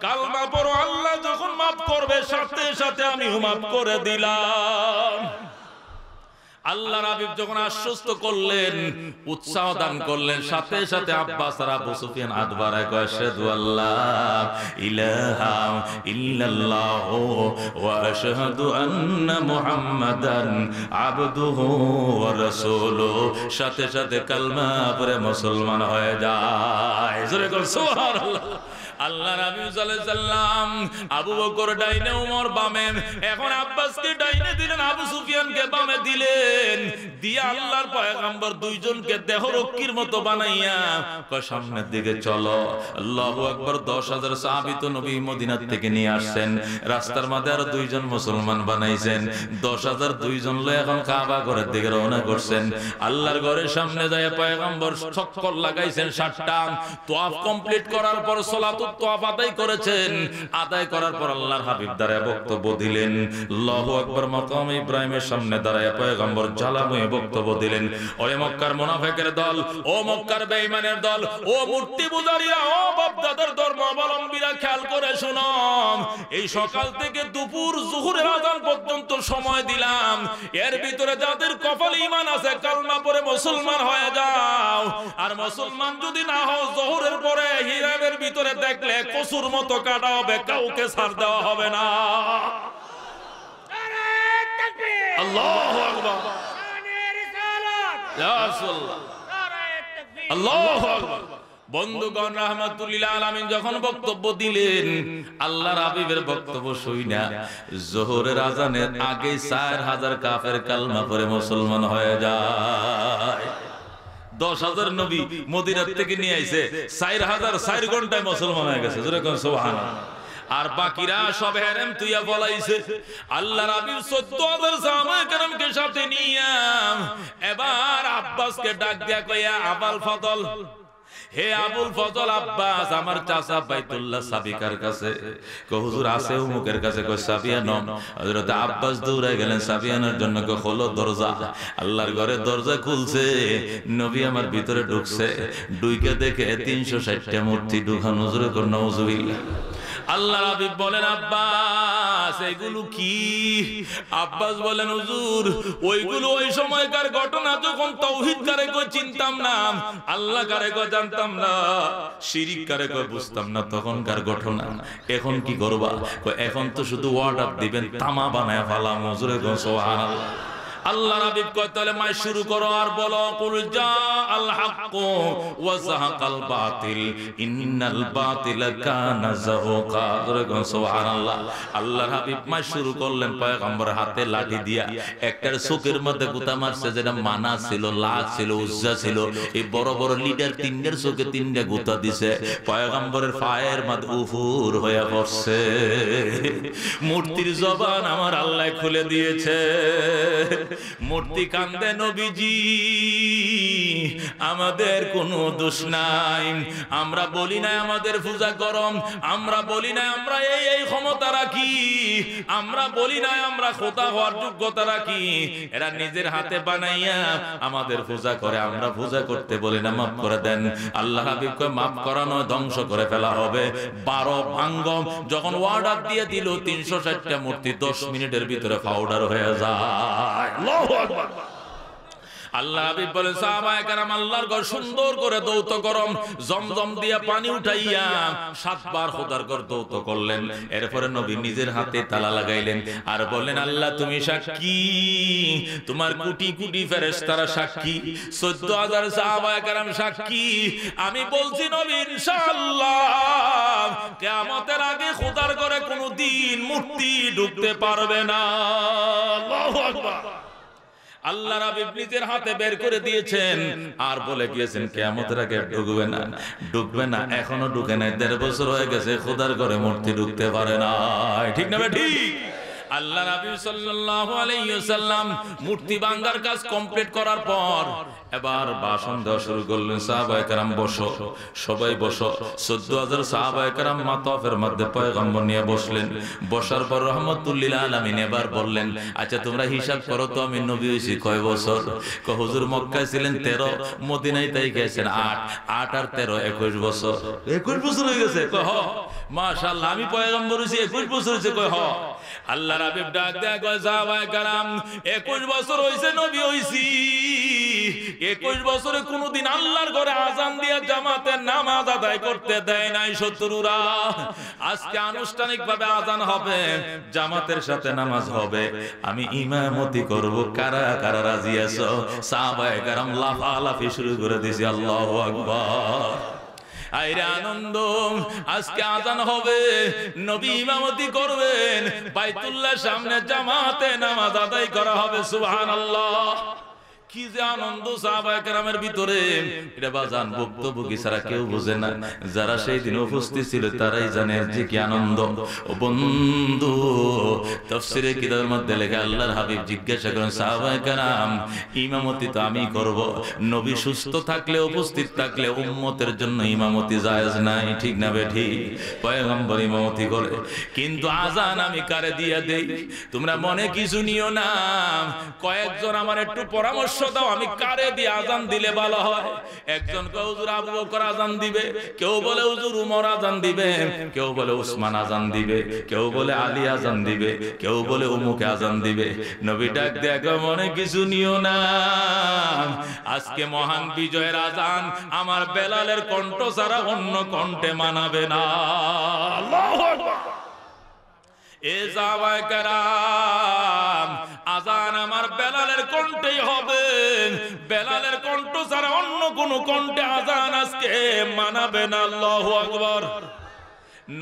কালমা পড়ো, আল্লাহ যখন মাফ করবে সাথে সাথে আমিও মাফ করে দিলাম। আল্লাহর হাবিব যখন আশ্বস্ত করলেন, উৎসাহ দান করলেন, সাথে সাথে আব্বাস আর আবু সুফিয়ান হাত বাড়ায় কয় আশহাদু আল্লাহ ইলাহা ইল্লাল্লাহু ওয়া আশহাদু আন্না মুহাম্মাদান আবদুহু ওয়া রাসূলুহু, সাথে সাথে কালমা পড়ে মুসলমান হয়ে যায়। জোরে কর সুবহানাল্লাহ। আল্লাহ নবী সাল্লাল্লাহু আলাইহি সাল্লাম আবু বকর ডাইনে, ওমর বামে, এখন আব্বাসকে ডাইনে দিলেন, আবু সুফিয়ানকে বামে দিলেন, দিয়া আল্লাহর পয়গম্বর দুইজনকে দেহরক্ষীর মতো বানাইয়া কয় সামনের দিকে চলো। আল্লাহু আকবার। 10,000 সাহাবী তো নবী মদিনা থেকে নিয়ে আসছেন, রাস্তার মধ্যে আর দুইজন মুসলমান বানাইছেন, 10,000 দুইজন লয়ে এখন কাবা ঘরের দিকে রওনা করছেন। আল্লাহর ঘরের সামনে যায় পয়গম্বর চক্কর লাগাইছেন 7টা, তওয়াফ কমপ্লিট করার পর সালাতুত তওয়াফ আদায় করেছেন, আদায় করার পর আল্লাহর হাবিব দাঁড়ায় বক্তব্য দিলেন। আল্লাহু আকবার। মাকাম ইব্রাহিমের সামনে দাঁড়ায় পয়গম্বর জ্বালাময় বক্তব্য দিলেন। ওরে মক্কার মুনাফিকের দল, ও মক্কার বেঈমানের দল, ও মূর্তি পূজারীরা, ও বাপদাদার ধর্ম অবলম্বীরা, খেয়াল করে শুনো, এই সকাল থেকে দুপুর যোহরের আযান পর্যন্ত সময় দিলাম, এর ভিতরে যাদের কপালে ঈমান আছে কালমা পড়ে মুসলমান হয়ে যাও, আর মুসলমান যদি না হও যোহরের পরে হিরাবের ভিতরে দেখ থাকলে কসুর মতো কাটা হবে, কাউকে ছাড় দেওয়া হবে না। আল্লাহু আকবার, ইয়া রাসূলুল্লাহ, আল্লাহু আকবার। বন্ধুগণ, রাহমাতুল্লিল আলামিন যখন বক্তব্য দিলেন, আল্লাহর হাবিবের বক্তব্য শুইনা যোহরের আজানের আগে 4000 কাফের কালমা পড়ে মুসলমান হয়ে যায়। 10,000 নবী মদিনা থেকে নিয়ে আইছে, 4000 4 ঘন্টায় মুসলমান হয়ে গেছে। জোরে কোন সুবহানাল্লাহ। আর বাকিরা সব হেরেম তুইয়া বলাইছে। আল্লাহর হাবিব 14000 সাহাবায়ে কেরামকে সাথে নিয়া এবার আব্বাসকে ডাক দিয়া কইয়া, আবুল ফজল, হে আবুল ফজল আব্বাস, আমার চাচা বাইতুল্লাহ সাবিকার কাছে। কো হুজুর আছে উমুকের কাছে। কই সাবিয়া নন। হযরত আব্বাস দৌড়ে গেলেন সাবিয়ানের জন্য। কো খোলো দরজা। আল্লাহর ঘরে দরজা খুলছে, নবী আমার ভিতরে ঢুকছে। ঢুকে দেখে 360টা মূর্তি ঢুকানো। হুজুর কো নাউজুবিল্লাহ। আল্লাহর হাবিব বলেন, আব্বাস এগুলো কি? আব্বাস বলেন, হুজুর ওইগুলো ওই সময়কার ঘটনা, যখন তাওহীদ কারে কই চিনতাম না, আল্লাহ কারে কই জানতাম না, শিরিক কারে কই বুঝতাম না, তখনকার ঘটনা। এখন কি করবা? কই এখন তো শুধু অর্ডার দিবেন, তামা বানায় ফালাম। হুজুরে কই সুবহানাল্লাহ। আল্লাহর হাবিব কয়, তাহলে মাই শুরু করো আর বলো, কুল জা আল হক ওয়া যাহাকাল বাতিল ইন্নাল বাতিলা কানা যাহুকা। সুবহানাল্লাহ। আল্লাহর হাবিব মাই শুরু করলেন, পয়গম্বরের হাতে লাঠি দিয়া একটার চোখের মধ্যে গুতা মারছে, যেটা মানা ছিল, লাত ছিল, উজ্জা ছিল। এই বড় বড় লিডার তিনটার চোখে 3টা গুতা দিছে। পয়গম্বরের পায়ের মধ্যে উফুর হয়ে পড়ছে। মূর্তির জবান আমার আল্লাহ খুলে দিয়েছে। মূর্তি কান্দে, নবীজি আমাদের কোনো দোষ নাই, আমরা বলি না আমাদের পূজা করম, আমরা বলি না আমরা এই ক্ষমতা রাখি, আমরা বলি না আমরা খোদা হওয়ার যোগ্যতা রাখি। এরা নিজের হাতে বানাইয়া আমাদের পূজা করে, আমরা পূজা করতে বলি না। মাফ করে দেন। আল্লাহ হাবিব কয়, মাফ করানো ধ্বংস করে ফেলা হবে। 12 ভাঙ্গ যখন অর্ডার দিয়ে দিল, 360টা মূর্তি 10 মিনিটের ভিতরে পাউডার হয়ে যায়। আল্লাহু আকবার। আল্লাহ হাবিব বলেন, সাহাবায়ে কেরাম আল্লাহর ঘর সুন্দর করে দৌত করম, জমজম দিয়া পানি উঠাইয়া 7 বার খোদার ঘর দৌত করলেন। এরপরে নবী নিজের হাতে তালা লাগাইলেন আর বললেন, আল্লাহ তুমি সাক্ষী, তোমার কোটি কোটি ফেরেশতারা সাক্ষী, 14000 সাহাবায়ে কেরাম সাক্ষী। আমি বলছি নবী, ইনশাআল্লাহ কিয়ামতের আগে খোদার ঘরে কোনদিন মূর্তি ঢুকতে পারবে না। আল্লাহু আকবার। আল্লাহর হাবিব নিজের হাতে বের করে দিয়েছেন আর বলে গিয়েছেন, কিয়ামতের আগে ঢুকবে না, ঢুকবে না। এখনো ঢুকে নাই, 1.5 বছর হয়ে গেছে, খোদার ঘরে মূর্তি ঢুকতে পারে না। ঠিক না ঠিক? আল্লাহ নবী সাল্লাল্লাহু আলাইহি ওয়াসাল্লাম মূর্তি ভাঙার কাজ কমপ্লিট করার পর এবার ভাষণ দেওয়া শুরু করলেন। সাহাবায়ে কেরাম বসো, সবাই বসো। 14000 সাহাবায়ে কেরাম মাতফের মধ্যে পয়গম্বর নিয়ে বসলেন। বসার পর রাহমাতুল্লিল আলামিন এবার বললেন, আচ্ছা তোমরা হিসাব করো তো, আমি নবী হইছি কয় বছর? কয় হুজুর মক্কায় ছিলেন 13, মদিনায় তাই গেছেন 8 আর 13 21 বছর। 21 বছর হয়ে গেছে? কয় হ। মাশাআল্লাহ, আমি পয়গম্বর হইছি 21 বছর হইছে? কয় হ। আল্লাহর হাবিব ডাক দেয়া কয়, সাহাবায়ে কেরাম 21 বছর হইছে নবী হইছি, 21 বছরে কোনদিন আল্লাহর ঘরে আযান দিয়া জামাতের নামাজ আদায় করতে দেয় নাই শত্রুরা। আজকে আনুষ্ঠানিকভাবে আযান হবে, জামাতের সাথে নামাজ হবে, আমি ইমামতি করব। কারা কারা রাজি আছো? সাহাবায়ে কেরাম লাফালাফি শুরু করে দিয়েছে। আল্লাহু আকবার। আইরে আনন্দ, আজকে আযান হবে, নবী ইমামতি করবেন, বাইতুল্লাহ সামনে জামাতে নামাজ আদায় করা হবে। সুবহানাল্লাহ। কি যে আনন্দ সাহাবায়ে কেরামের ভিতরে, এটা বাজান বক্তব্য ছাড়া কেউ বোঝে না। যারা সেই দিন উপস্থিত ছিল তারাই জানে যে কি আনন্দ। ও বন্ধু, তাফসীরে কিতাবের মধ্যে লেখা, আল্লাহর হাবিব জিজ্ঞাসা করেন, সাহাবায়ে কেরাম ইমামতি তো আমি করব, নবী সুস্থ থাকলে উপস্থিত থাকলে উম্মতের জন্য ইমামতি জায়েজ নাই। ঠিক না বেঠিক? পয়গম্বর ইমামতি করে, কিন্তু আযান আমি কারে দিয়া দেই? তোমরা মনে কিছু নিও না, কয়েকজন আমার একটু পরামর্শ দাও আমি কারে দিয়ে আজান দিলে ভালো হয়। একজন কয় হুজুর আবু বকর আজান দিবে, কেউ বলে হুজুর উমর আজান দিবে, কেউ বলে উসমান আজান দিবে, কেউ বলে আলী আজান দিবে, কেউ বলে অমুক আজান দিবে। নবী ডাক দেখো মনে কিছু নিও না, আজকে মহান বিজয়ের আজান আমার বেলালের কণ্ঠ ছাড়া অন্য কণ্ঠে মানাবে না। আল্লাহু আকবার। এ সাহাবায়ে কেরাম, আজান আমার বেলালের কণ্ঠেই হবে, বেলালের কণ্ঠ ছাড়া অন্য কোন কণ্ঠে আজান আজকে মানাবে না। আল্লাহু আকবার।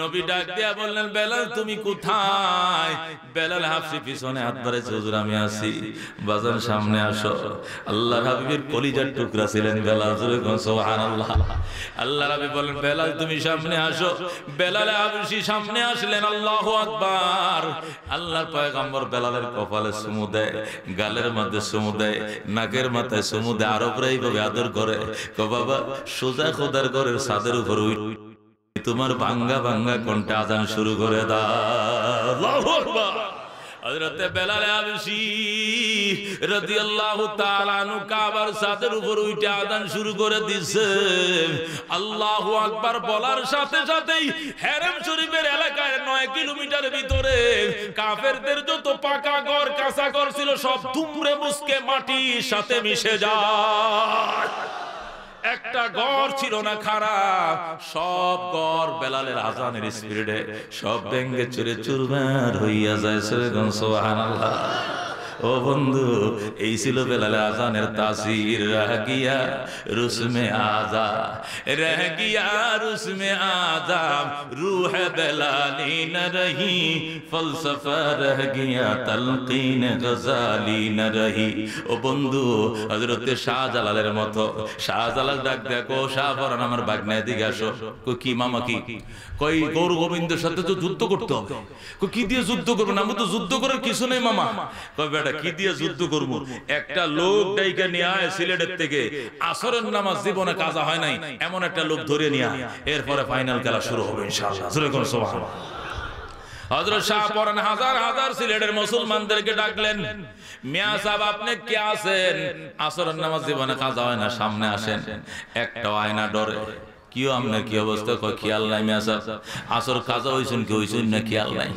নবী ডাক দিয়া বললেন বেলাল তুমি কোথায়? বেলাল হাফসি পিছনে হাত বাড়াইছে, হুজুর আমি আছি। বাজান সামনে আসো। আল্লাহর হাবিবের কলিজার টুকরা ছিলেন বেলাল, সুবহানাল্লাহ। আল্লাহর হাবিব বলেন বেলাল তুমি সামনে আসো। বেলাল হাবশি সামনে আসলেন। আল্লাহু আকবার। আল্লাহর পয়গম্বর বেলালের কপালে চুমু দেয়, গালের মধ্যে চুমু দেয়, নাকের মাথায় চুমু দেয়, আরবরা এইভাবে আদর করে। কো বাবা সোজা খোদার ঘরের ছাদের উপর তোমার ভাঙ্গা ভাঙ্গা কণ্ঠে আজান শুরু করে দাও। আল্লাহু আকবার। হযরতে বেলাল হাবশি রাদিয়াল্লাহু তাআলা আনহু কাবার ছাদের উপর উঠে আযান শুরু করে দিয়েছে। আল্লাহু আকবার বলার সাথে সাথেই হেরেম শরীফের এলাকায় 9 কিলোমিটার ভিতরে কাফেরদের যত পাকা ঘর কাঁচা ঘর ছিল সব দুমড়ে মুচকে মাটির সাথে মিশে যায়। একটা ঘর ছিল না খারাপ, সব ঘর বেলালের আজানের স্পিরিটে সব ভেঙে চুরে চুরমার হইয়া যায়। সুবহানাল্লাহ। ও বন্ধু, এই ছিল বেলালের আজানের তাসির। রহ গিয়া রুসমে আজা, রহ গিয়া রুসমে আজা, রূহ বেলালি ন রহি, ফলসফা রহ গিয়া তালকিন গজালি ন রহি। ও বন্ধু, হযরতে শাহজালালের মতো শাহজালাল ডাক দেখো শাহপরান আমার বাগনা দিকে আসো। কই কি মামা কি? কই গৌর গোবিন্দের সাথে তো যুদ্ধ করতে হবে। কই কি দিয়ে যুদ্ধ করব? না আমি তো যুদ্ধ করার কিছু নেই মামা। কই বেটা কি দিয়ে যুদ্ধ করব? একটা লোক ডাইকা নিয়ে আয় সিলেটের থেকে, আসরের নামাজ জীবনে কাজা হয় নাই এমন একটা লোক ধরে নিয়ে আয়, এরপরে ফাইনাল খেলা শুরু হবে ইনশাআল্লাহ। জোরে কোন সুবহানাল্লাহ। হযরত শাহপরান হাজার হাজার সিলেটের মুসলমানদেরকে ডাকলেন, মিয়া সাহেব আপনি কে আছেন? আসরের নামাজ জীবনে কাজা হয় না, সামনে আসেন। একটা আয়না ডরে। কিও আপনার কি অবস্থা? কয় খেয়াল নাই মিয়া সাহেব, আসর কাজা হইছেন কি হইছেন না খেয়াল নাই।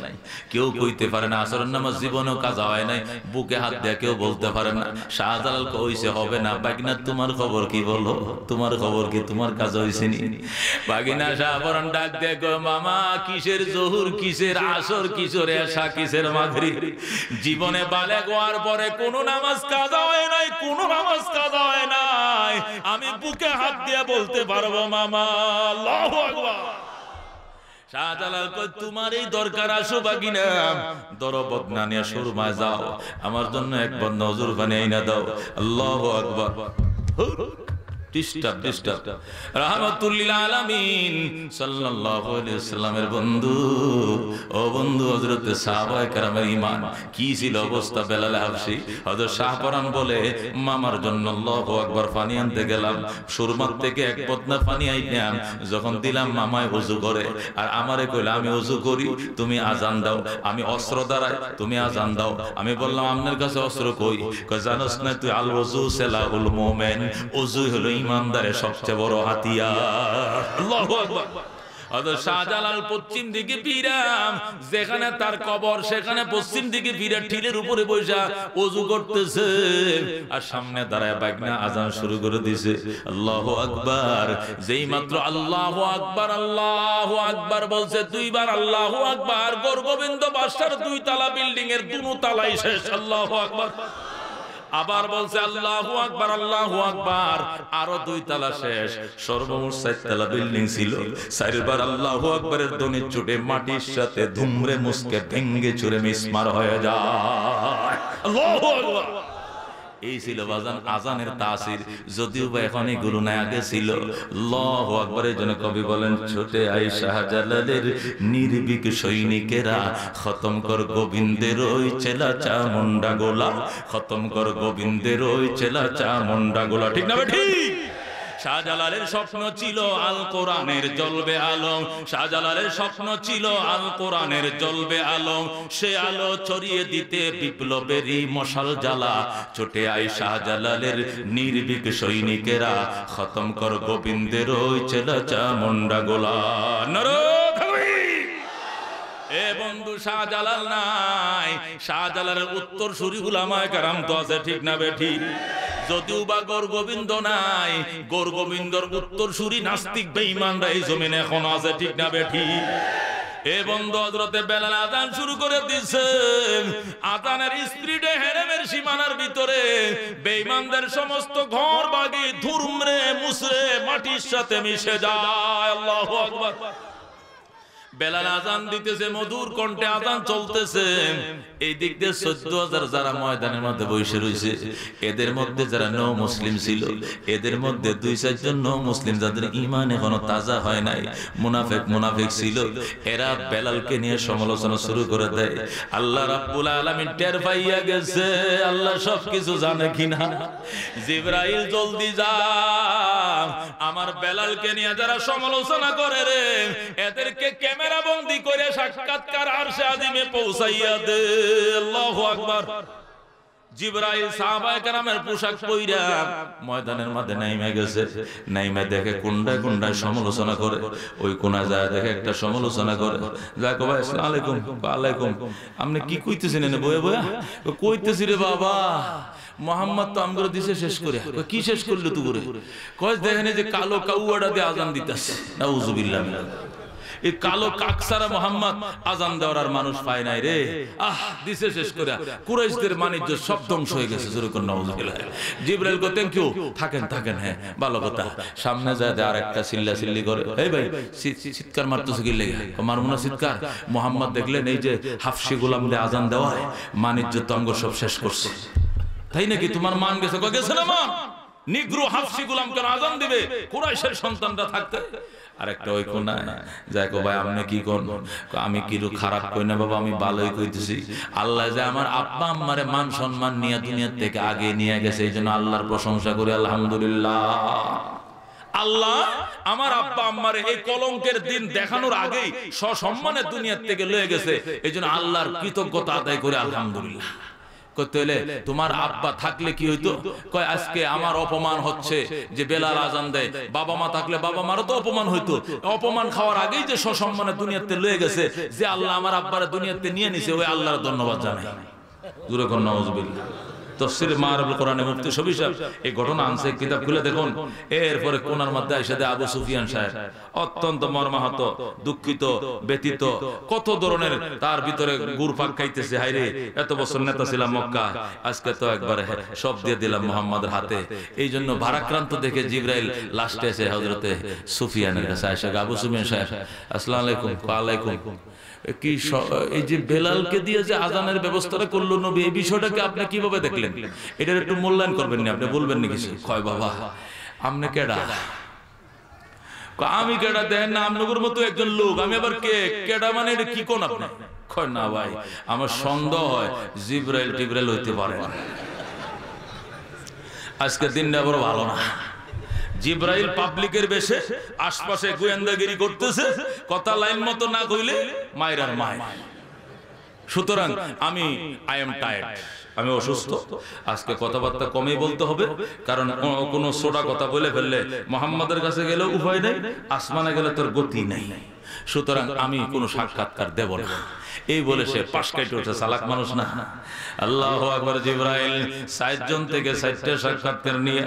কেউ কইতে পারে না, আসরের নামাজ জীবনেও কাজা হয় নাই, বুকে হাত দিয়ে কেউ বলতে পারে না। শাহজালাল কইছে হবে না। বাগিনা তোমার খবর কি বলো? তোমার খবর কি? তোমার কাজ হইছে নি? বাগিনা শাহপরান ডাক দিয়ে কয় মামা কিসের জোহর, কিসের আসর, কিসের এশা, কিসের মাগরিব? জীবনে বালেগ হওয়ার পরে কোন নামাজ কাজা হয় নাই, কোন নামাজ কাজা হয় নাই। আমি বুকে হাত দিয়ে বলতে পারবো মামা। আল্লাহু আকবার। শাহজালাল কই তোমার এই দরকার আসো বাগিনা, দর বদনা নিয়ে সুরমায় যাও, আমার জন্য এক বন্দ হুজুর পানি আইনা দাও। আল্লাহু আকবার। ডিস্টার্ব ডিস্টার্ব রাহমাতুল লিল আলামিন সাল্লাল্লাহু আলাইহি ওয়াসাল্লামের বন্ধু। ও বন্ধু, হযরত সাহাবায়ে কেরামের ঈমান কি ছিল অবস্থা? বেলাল হাবশি হযরত শাহপরান বলে মামার জন্য আল্লাহু আকবার পানি আনতে গেলাম, সুরমার থেকে এক বদনা পানি আইনাম, যখন দিলাম মামায় ওযু করে আর আমারে কইলা আমি ওযু করি তুমি আজান দাও, আমি অস্ত্র দাঁড়াই তুমি আজান দাও। আমি বললাম আপনার কাছে অস্ত্র কই? কই জানোস না তুই আল ওযু সালাহুল মুমিন, ওযু হলো ইমানদারের সবচেয়ে বড় হাতিয়ার। আল্লাহু আকবার। হযরত শাহজালাল পশ্চিম দিকে ফিরাম, যেখানে তার কবর সেখানে পশ্চিম দিকে ফিরে টিলের উপরে বসা ওযু করতেছে, আর সামনে দাঁড়ায় বাগনা আজান শুরু করে দিয়েছে। আল্লাহু আকবার। যেই মাত্র আল্লাহু আকবার আল্লাহু আকবার বলছে, দুইবার আল্লাহু আকবার, গোরগোবিন্দ বাদশার 2 তলা বিল্ডিং এর 2 তলাই শেষ। আল্লাহু আকবার। আবার বলছে আল্লাহু আকবার আল্লাহু আকবার, আরো 2 তলা শেষ, সর্বমোট 4 তলা বিল্ডিং ছিল। 4 বার আল্লাহু আকবারের ধ্বনি চুটে মাটির সাথে ধুমরে মুসকে ভেঙ্গে চুরে মিসমার হয়ে যায়। আল্লাহু আকবার। এই ছিল বাজান আজানের তাসির, যদিও বা এখন এগুলো না, আগে ছিল। আল্লাহু আকবারের জন্য কবি বলেন, ছোটে আই শাহজালালের নির্ভীক সৈনিকেরা, খতম কর গোবিন্দের ওই চেলা চামুন্ডা গোলা, খতম কর গোবিন্দের ওই চেলা চামুন্ডা গোলা। ঠিক না ঠিক? শাহজালালের স্বপ্ন ছিল আল কোরআনের জ্বলবে আলো, শাহজালালের স্বপ্ন ছিল আল কোরআনের জ্বলবে আলো, সে আলো ছড়িয়ে দিতে বিপ্লবেরই মশাল জ্বালা, ছুটে আয় শাহজালালের নির্ভীক সৈনিকেরা, খতম কর গোবিন্দের ওই চেলা চামুন্ডা গোলা। এ বন্ধু শাহজালাল নাই, শাহজালালের উত্তর সুরি উলামায়ে কেরাম তো আছে, ঠিক না বেঠিক? যদিও বা গৌর গোবিন্দ নাই, গৌর গোবিন্দর উত্তর সুরি নাস্তিক বেঈমানরা এই জমিনে এখন আছে, ঠিক না বেঠিক? এ বন্ধু হযরতে বেলাল আযান শুরু করে দিয়েছে, আযানের স্পিডে হেরেমের সীমানার ভিতরে বেঈমানদের সমস্ত ঘর বাগি ধুরমরে মুসরে মাটির সাথে মিশে যায়। আল্লাহু আকবার। বেলাল আযান দিতেছে, মধুর কণ্ঠে আযান চলতেছে, এই দিক দিয়ে ১৪,০০০ যারা ময়দানের মধ্যে বসে রয়েছে, এদের মধ্যে যারা নও মুসলিম ছিল, এদের মধ্যে ২-৪ জন নও মুসলিম যাদের ঈমান এখনো তাজা হয় নাই, মুনাফিক ছিল, এরা বেলালকে নিয়ে সমালোচনা শুরু করে দেয়। আল্লাহ রাব্বুল আলামিন টের পাইয়া গেছে, আল্লাহ সবকিছু জানে কিনা। জিবরাইল জলদি যা, আমার বেলালকে নিয়ে যারা সমালোচনা করে রে, এদেরকে ক্যামেরা বন্দী করে সাক্ষাৎকার আরশে আজিমে পৌঁছাইয়া দে। আল্লাহু আকবার। জিবরাইল সাহাবায়ে কেরামের পোশাক পইরা ময়দানের মধ্যে নাইমা গেছে, নাইমা দেখে কুন্ডায় কুন্ডায় সমালোচনা করে, ওই কোনা যায় দেখে একটা সমালোচনা করে, যাক ভাই আসসালামু আলাইকুম। ওয়ালাইকুম। আপনি কি কইতেছেন এনে বয়া বয়া? কইতেছি রে বাবা, মোহাম্মদ তো আমগরে দিছে শেষ করে। কি শেষ করলো তুই করে? কয় দেখেন যে কালো কাউয়াটা দিয়ে আজান দিতেছে। নাউজুবিল্লাহ। এই কালো কাকসারা মোহাম্মদ আজান দেওয়ার আর মানুষ পায় নাই রে। দিছে শেষ করে। কুরাইশদের বাণিজ্য সব ধ্বংস হয়ে গেছে। জোরে করে নাউজুবিল্লাহ। জিবরাইল কো থ্যাংক ইউ, থাকেন থাকেন, হ্যাঁ ভালো কথা। সামনে যায় আর একটা চিল্লা চিল্লি করে, এই ভাই চিৎকার মারতেছে কি লেগে? মারমু না চিৎকার। মোহাম্মদ দেখলেন এই যে হাফসি গোলাম দিয়ে আজান দেওয়ায় বাণিজ্য তঙ্গ সব শেষ করছে। তাই নাকি? তোমার মান গেছে? গেছে না মান? নিগ্রো হাফসি গোলাম কেন আজান দিবে কুরাইশের সন্তানরা থাকতে? আরেকটা ওই কোনা যাই কো ভাই আপনি কি কোন? আমি কি খারাপ কই না বাবা, আমি ভালোই কইতেছি। আল্লাহ যে আমার আব্বা আম্মারে মান সম্মান নিয়ে দুনিয়ার থেকে আগে নিয়ে গেছে, এই জন্য আল্লাহর প্রশংসা করি আলহামদুলিল্লাহ। আল্লাহ আমার আব্বা আম্মারে এই কলঙ্কের দিন দেখানোর আগেই সসম্মানে দুনিয়ার থেকে লয়ে গেছে, এই জন্য আল্লাহর কৃতজ্ঞতা আদায় করে আলহামদুলিল্লাহ। তোমার আব্বা থাকলে কি হইতো? কয় আজকে আমার অপমান হচ্ছে যে বেলাল আজান দেয়, বাবা মা থাকলে বাবা মারও তো অপমান হইতো। অপমান খাওয়ার আগেই যে সসম্মানে দুনিয়াতে লয়ে গেছে, যে আল্লাহ আমার আব্বারে দুনিয়াতে নিয়ে নিছে, ওই আল্লাহর ধন্যবাদ জানাই। জোরে কোন নাউজুবিল্লাহ। তাফসীরে মাআরিফুল কোরআনে মুফতি শফি সাহেব এই ঘটনা আনছে, কিতাব খুলে দেখুন। এরপরে কোনার মধ্যে আইসা দেয় আবু সুফিয়ান সাহেব, অত্যন্ত মর্মাহত, দুঃখিত, ব্যথিত, কত ধরনের তার ভিতরে গুরফাক খাইতেছে। হায়রে, এত বছর নেতা ছিলাম মক্কা, আজকে তো একবারে সব দিয়ে দিলাম মুহাম্মাদের হাতে। এই জন্য ভারাক্রান্ত দেখে জিবরাইল লাস্টে এসে হযরতে সুফিয়ানের কাছে আইসা, আবু সুফিয়ান সাহেব আসসালামু আলাইকুম। ওয়া আলাইকুম। কি এই যে বেলালকে দিয়ে যে আজানের ব্যবস্থাটা করলো নবী, এই বিষয়টাকে আপনি কিভাবে দেখলেন? এটার একটু মূল্যায়ন করবেন না, আপনি বলবেন না কিছু? কয় বাবা আপনি কেডা? আমি কেডা দেন না, আপনার মতো একজন লোক। আমি আবার কে? কেডা মানে এটা কি কোন আপনি? কয় না ভাই, আমার সন্দেহ হয় জিবরাইল টিবরাইল হইতে পারে না। আজকের দিনটা বড় ভালো না। জিবরাইল পাবলিকের বেশে আশপাশে গোয়েন্দাগিরি করতেছে, কথা লাইন মতো না কইলে মায়েরার মায়। সুতরাং আমি আই এম টায়ার্ড, আমি অসুস্থ। আজকে কথাবার্তা কমেই বলতে হবে, কারণ কোনো সোডা কথা বলে ফেললে মুহাম্মাদের কাছে গেলেও উপায় নেই, আসমানে গেলে তোর গতি নেই। সুতরাং আমি কোনো সাক্ষাৎকার দেব না। এই বলে সে পাশ কাইটে উঠে, চালাক মানুষ না। আল্লাহু আকবার। জিবরাইল ৬০ জন থেকে ৬০টা সাক্ষাৎকার নিয়ে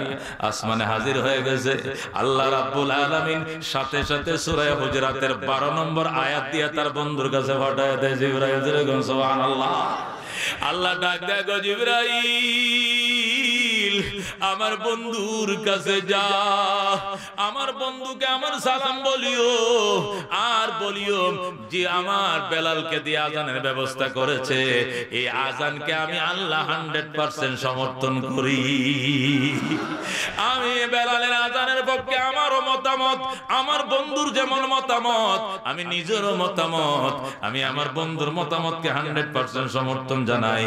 আসমানে হাজির হয়ে গেছে। আল্লাহ রাব্বুল আলামিন সাথে সাথে সূরা হুজুরাতের ১২ নম্বর আয়াত দিয়ে তার বন্ধুর কাছে পাঠায় দেয়। জিবরাইল যেরকম সুবহানাল্লাহ। আল্লাহ ডাক দেয়, গো জিবরাইল আমার বন্ধুর কাছে যা, আমার বন্ধুকে আমার সালাম বলিও, আর বলিও যে আমার বেলালকে দিয়ে আজানের ব্যবস্থা করেছে, এই আজানকে আমি আল্লাহ 100% সমর্থন করি। আমি বেলালের আজানের পক্ষে আমারও মতামত, আমার বন্ধুর যেমন মতামত, আমি নিজেরও মতামত, আমি আমার বন্ধুর মতামতকে 100% সমর্থন জানাই।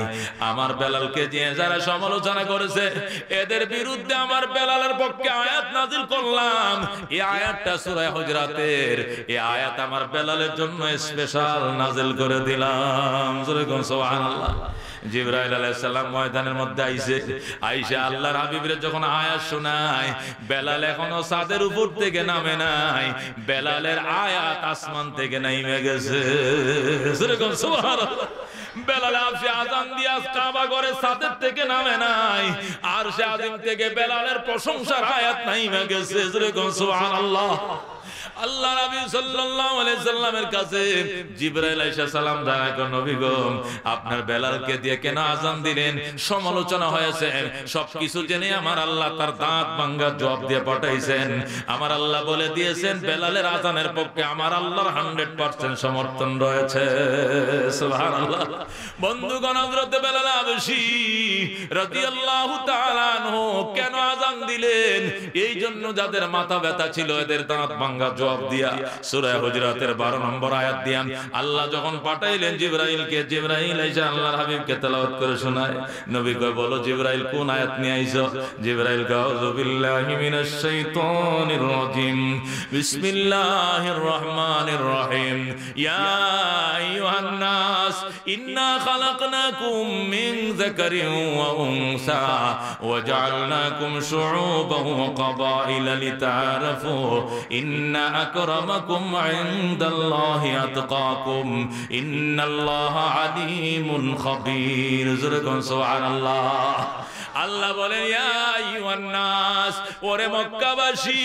আমার বেলালকে দিয়ে যারা সমালোচনা করেছে, এদের এদের বিরুদ্ধে আমার বেলালের পক্ষে আয়াত নাযিল করলাম। এই আয়াতটা সূরা হুজরাতের, এই আয়াত আমার বেলালের জন্য স্পেশাল নাযিল করে দিলাম। জোরে কোন সুবহানাল্লাহ। জিবরাইল আলাইহিস সালাম ময়দানের মধ্যে আইসা আল্লাহর হাবিবের যখন আয়াত শোনায়, বেলাল এখনো ছাদের উপর থেকে নামে নাই, বেলালের আয়াত আসমান থেকে নাইমে গেছে। যেরকম সুবহানাল্লাহ। বেলাল আরশে আযান দিয়া কাবা ঘরে ছাদের থেকে নামে নাই, আরশে আযম থেকে বেলালের প্রশংসার আয়াত নাইমে গেছে। যেরকম সুবহানাল্লাহ। আল্লাহ নবী সাল্লাল্লাহু আলাইহি সাল্লামের কাছে জিবরাইল আলাইহিস সালাম জানায়, নবী গো, আপনার বেলালকে দিয়ে কেন আযান দিলেন? সমালোচনা হয়েছে। সবকিছু জেনে আমার আল্লাহ তার দাঁত ভাঙা জবাব দিয়ে পাঠাইছেন। আমার আল্লাহ বলে দিয়েছেন, বেলালের আযানের পক্ষে আমার আল্লাহর 100% সমর্থন রয়েছে। সুবহানাল্লাহ। বন্ধুগণ, হযরত বেলাল হাবশী রাদিয়াল্লাহু তাআলা আনহু কেন আযান দিলেন? এই জন্য যাদের মাথা ব্যথা ছিল এদের দাঁত ভাঙা জবাব দিয়া সূরা হুজরাতের 12 নম্বর আয়াত দিয়া আল্লাহ যখন পাঠাইলেন জিবরাইলকে, জিবরাইল এসে আল্লাহর হাবিবকে তেলাওয়াত করে শোনায়। নবী কয়, বলো জিবরাইল কোন আয়াত নিয়ে আইছো? জিবরাইল কয়, আউযু বিল্লাহি মিনাশ শাইতানির রাজিম, বিসমিল্লাহির রহমানির রহিম, ইয়া আইয়ুহান নাস ইন্না খালাকনাকুম মিন যাকারিন ওয়া উনসা ওয়া জাআলনাকুম শুউবান ওয়া ক্বাবাইলা লিতাআরাফু ইন্না আকরামাকুম ইনদাল্লাহি আতকাকুম ইন্নাল্লাহা আলিমুন খাবীর। সুবহানাল্লাহ। আল্লাহ বলেন, ইয়া আইয়ুহান নাস, ওরে মক্কাবাসী,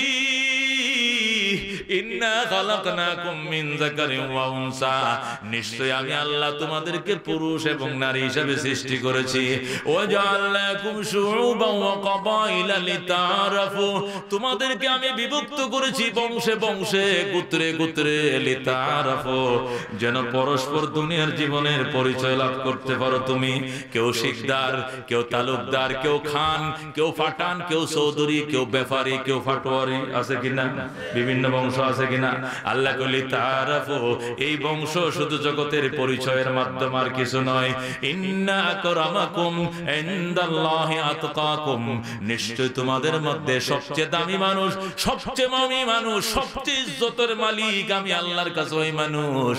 ইন্না খালাকনাকুম মিন যাকারিন ওয়া উনসা, নিশ্চয় আমি আল্লাহ তোমাদেরকে পুরুষ এবং নারী হিসেবে সৃষ্টি করেছি। ওয়া জাআলনাকুম শুউবান ওয়া ক্বাবাইলা লিতাআরাফু, তোমাদেরকে আমি বিভক্ত করেছি বংশে বংশে, গোত্রে গোত্রে, লিতাআরাফু, যেন পরস্পর দুনিয়ার জীবনের পরিচয় লাভ করতে পারো তুমি। কেউ শিকদার, কেউ তালুকদার, কেউ খান, কেউ ফাটান, কেউ চৌধুরী, কেউ ব্যাপারী, কেউ ফাটোয়ারি, আছে কিনা? বিভিন্ন বংশ আছে কিনা? আল্লাহ কলি তাআরাফু, এই বংশ শুধু জগতের পরিচয়ের মাধ্যম, আর কিছু নয়। ইন্না আকরামাকুম ইনদাল্লাহি আতকাকুম, নিশ্চয় তোমাদের মধ্যে সবচেয়ে দামি মানুষ, সবচেয়ে মামি মানুষ, সবচেয়ে ইজ্জতের মালিক আমি আল্লাহর কাছে ওই মানুষ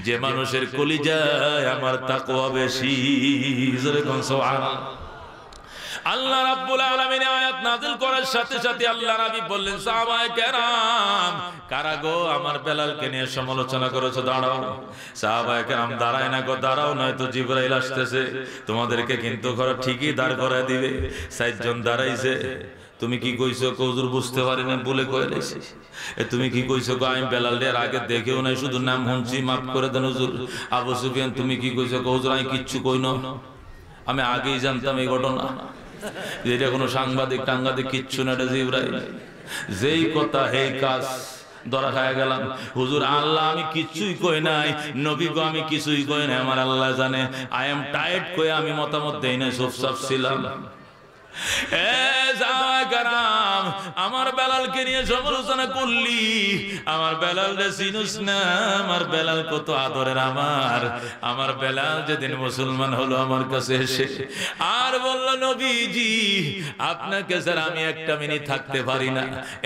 যে মানুষের কলিজায় আমার তাকওয়া বেশি। যেরকম সুবহানাল্লাহ। আল্লাহ রাব্বুল আলামিন আয়াত নাযিল করার সাথে সাথে আল্লাহ নবী বললেন, সাহাবায়ে কেরাম, কারা গো আমার বেলালকে নিয়ে সমালোচনা করেছো? দাঁড়াও। সাহাবায়ে কেরাম, দাঁড়ায় না গো, দাঁড়াও, নয়তো জিবরাইল আসতেছে, তোমাদেরকে কিন্তু ঘরে ঠিকই দাঁড় করায় দিবে। 4 জন দাঁড়াইছে। তুমি কি কইছো? হুজুর বুঝতে পারি না, বলে কয়ে লাইছি। তুমি কি কইছো? আমি বেলালের আগে দেখেও নাই, শুধু নাম শুনছি, মাফ করে দেন হুজুর। আবু সুফিয়ান, তুমি কি কইছো? হুজুর আমি কিচ্ছু কই না, আমি আগেই জানতাম এই ঘটনা। এটা কোনো সাংবাদিক টাঙ্গাদিক কিচ্ছু না, এটা জিবরাইল। যেই কথা হেই কাজ, ধরা খায় গেলাম। হুজুর আল্লাহ আমি কিছুই কই নাই, নবী গো আমি কিছুই কই নাই, আমার আল্লাহ জানে। আই এম টাইট কই আমি মতামত দেই না, চুপচাপ ছিলাম। আমার বেলালকে নিয়ে সমালোচনা করলি, আমার বেলাল রে চিনুস না? আমার বেলাল কত আদরের। আমার বেলাল যেদিন মুসলমান হলো আমার কাছে এসে আর বলল, নবীজি আপনাকে স্যার আমি একটা মিনিট থাকতে পারি না,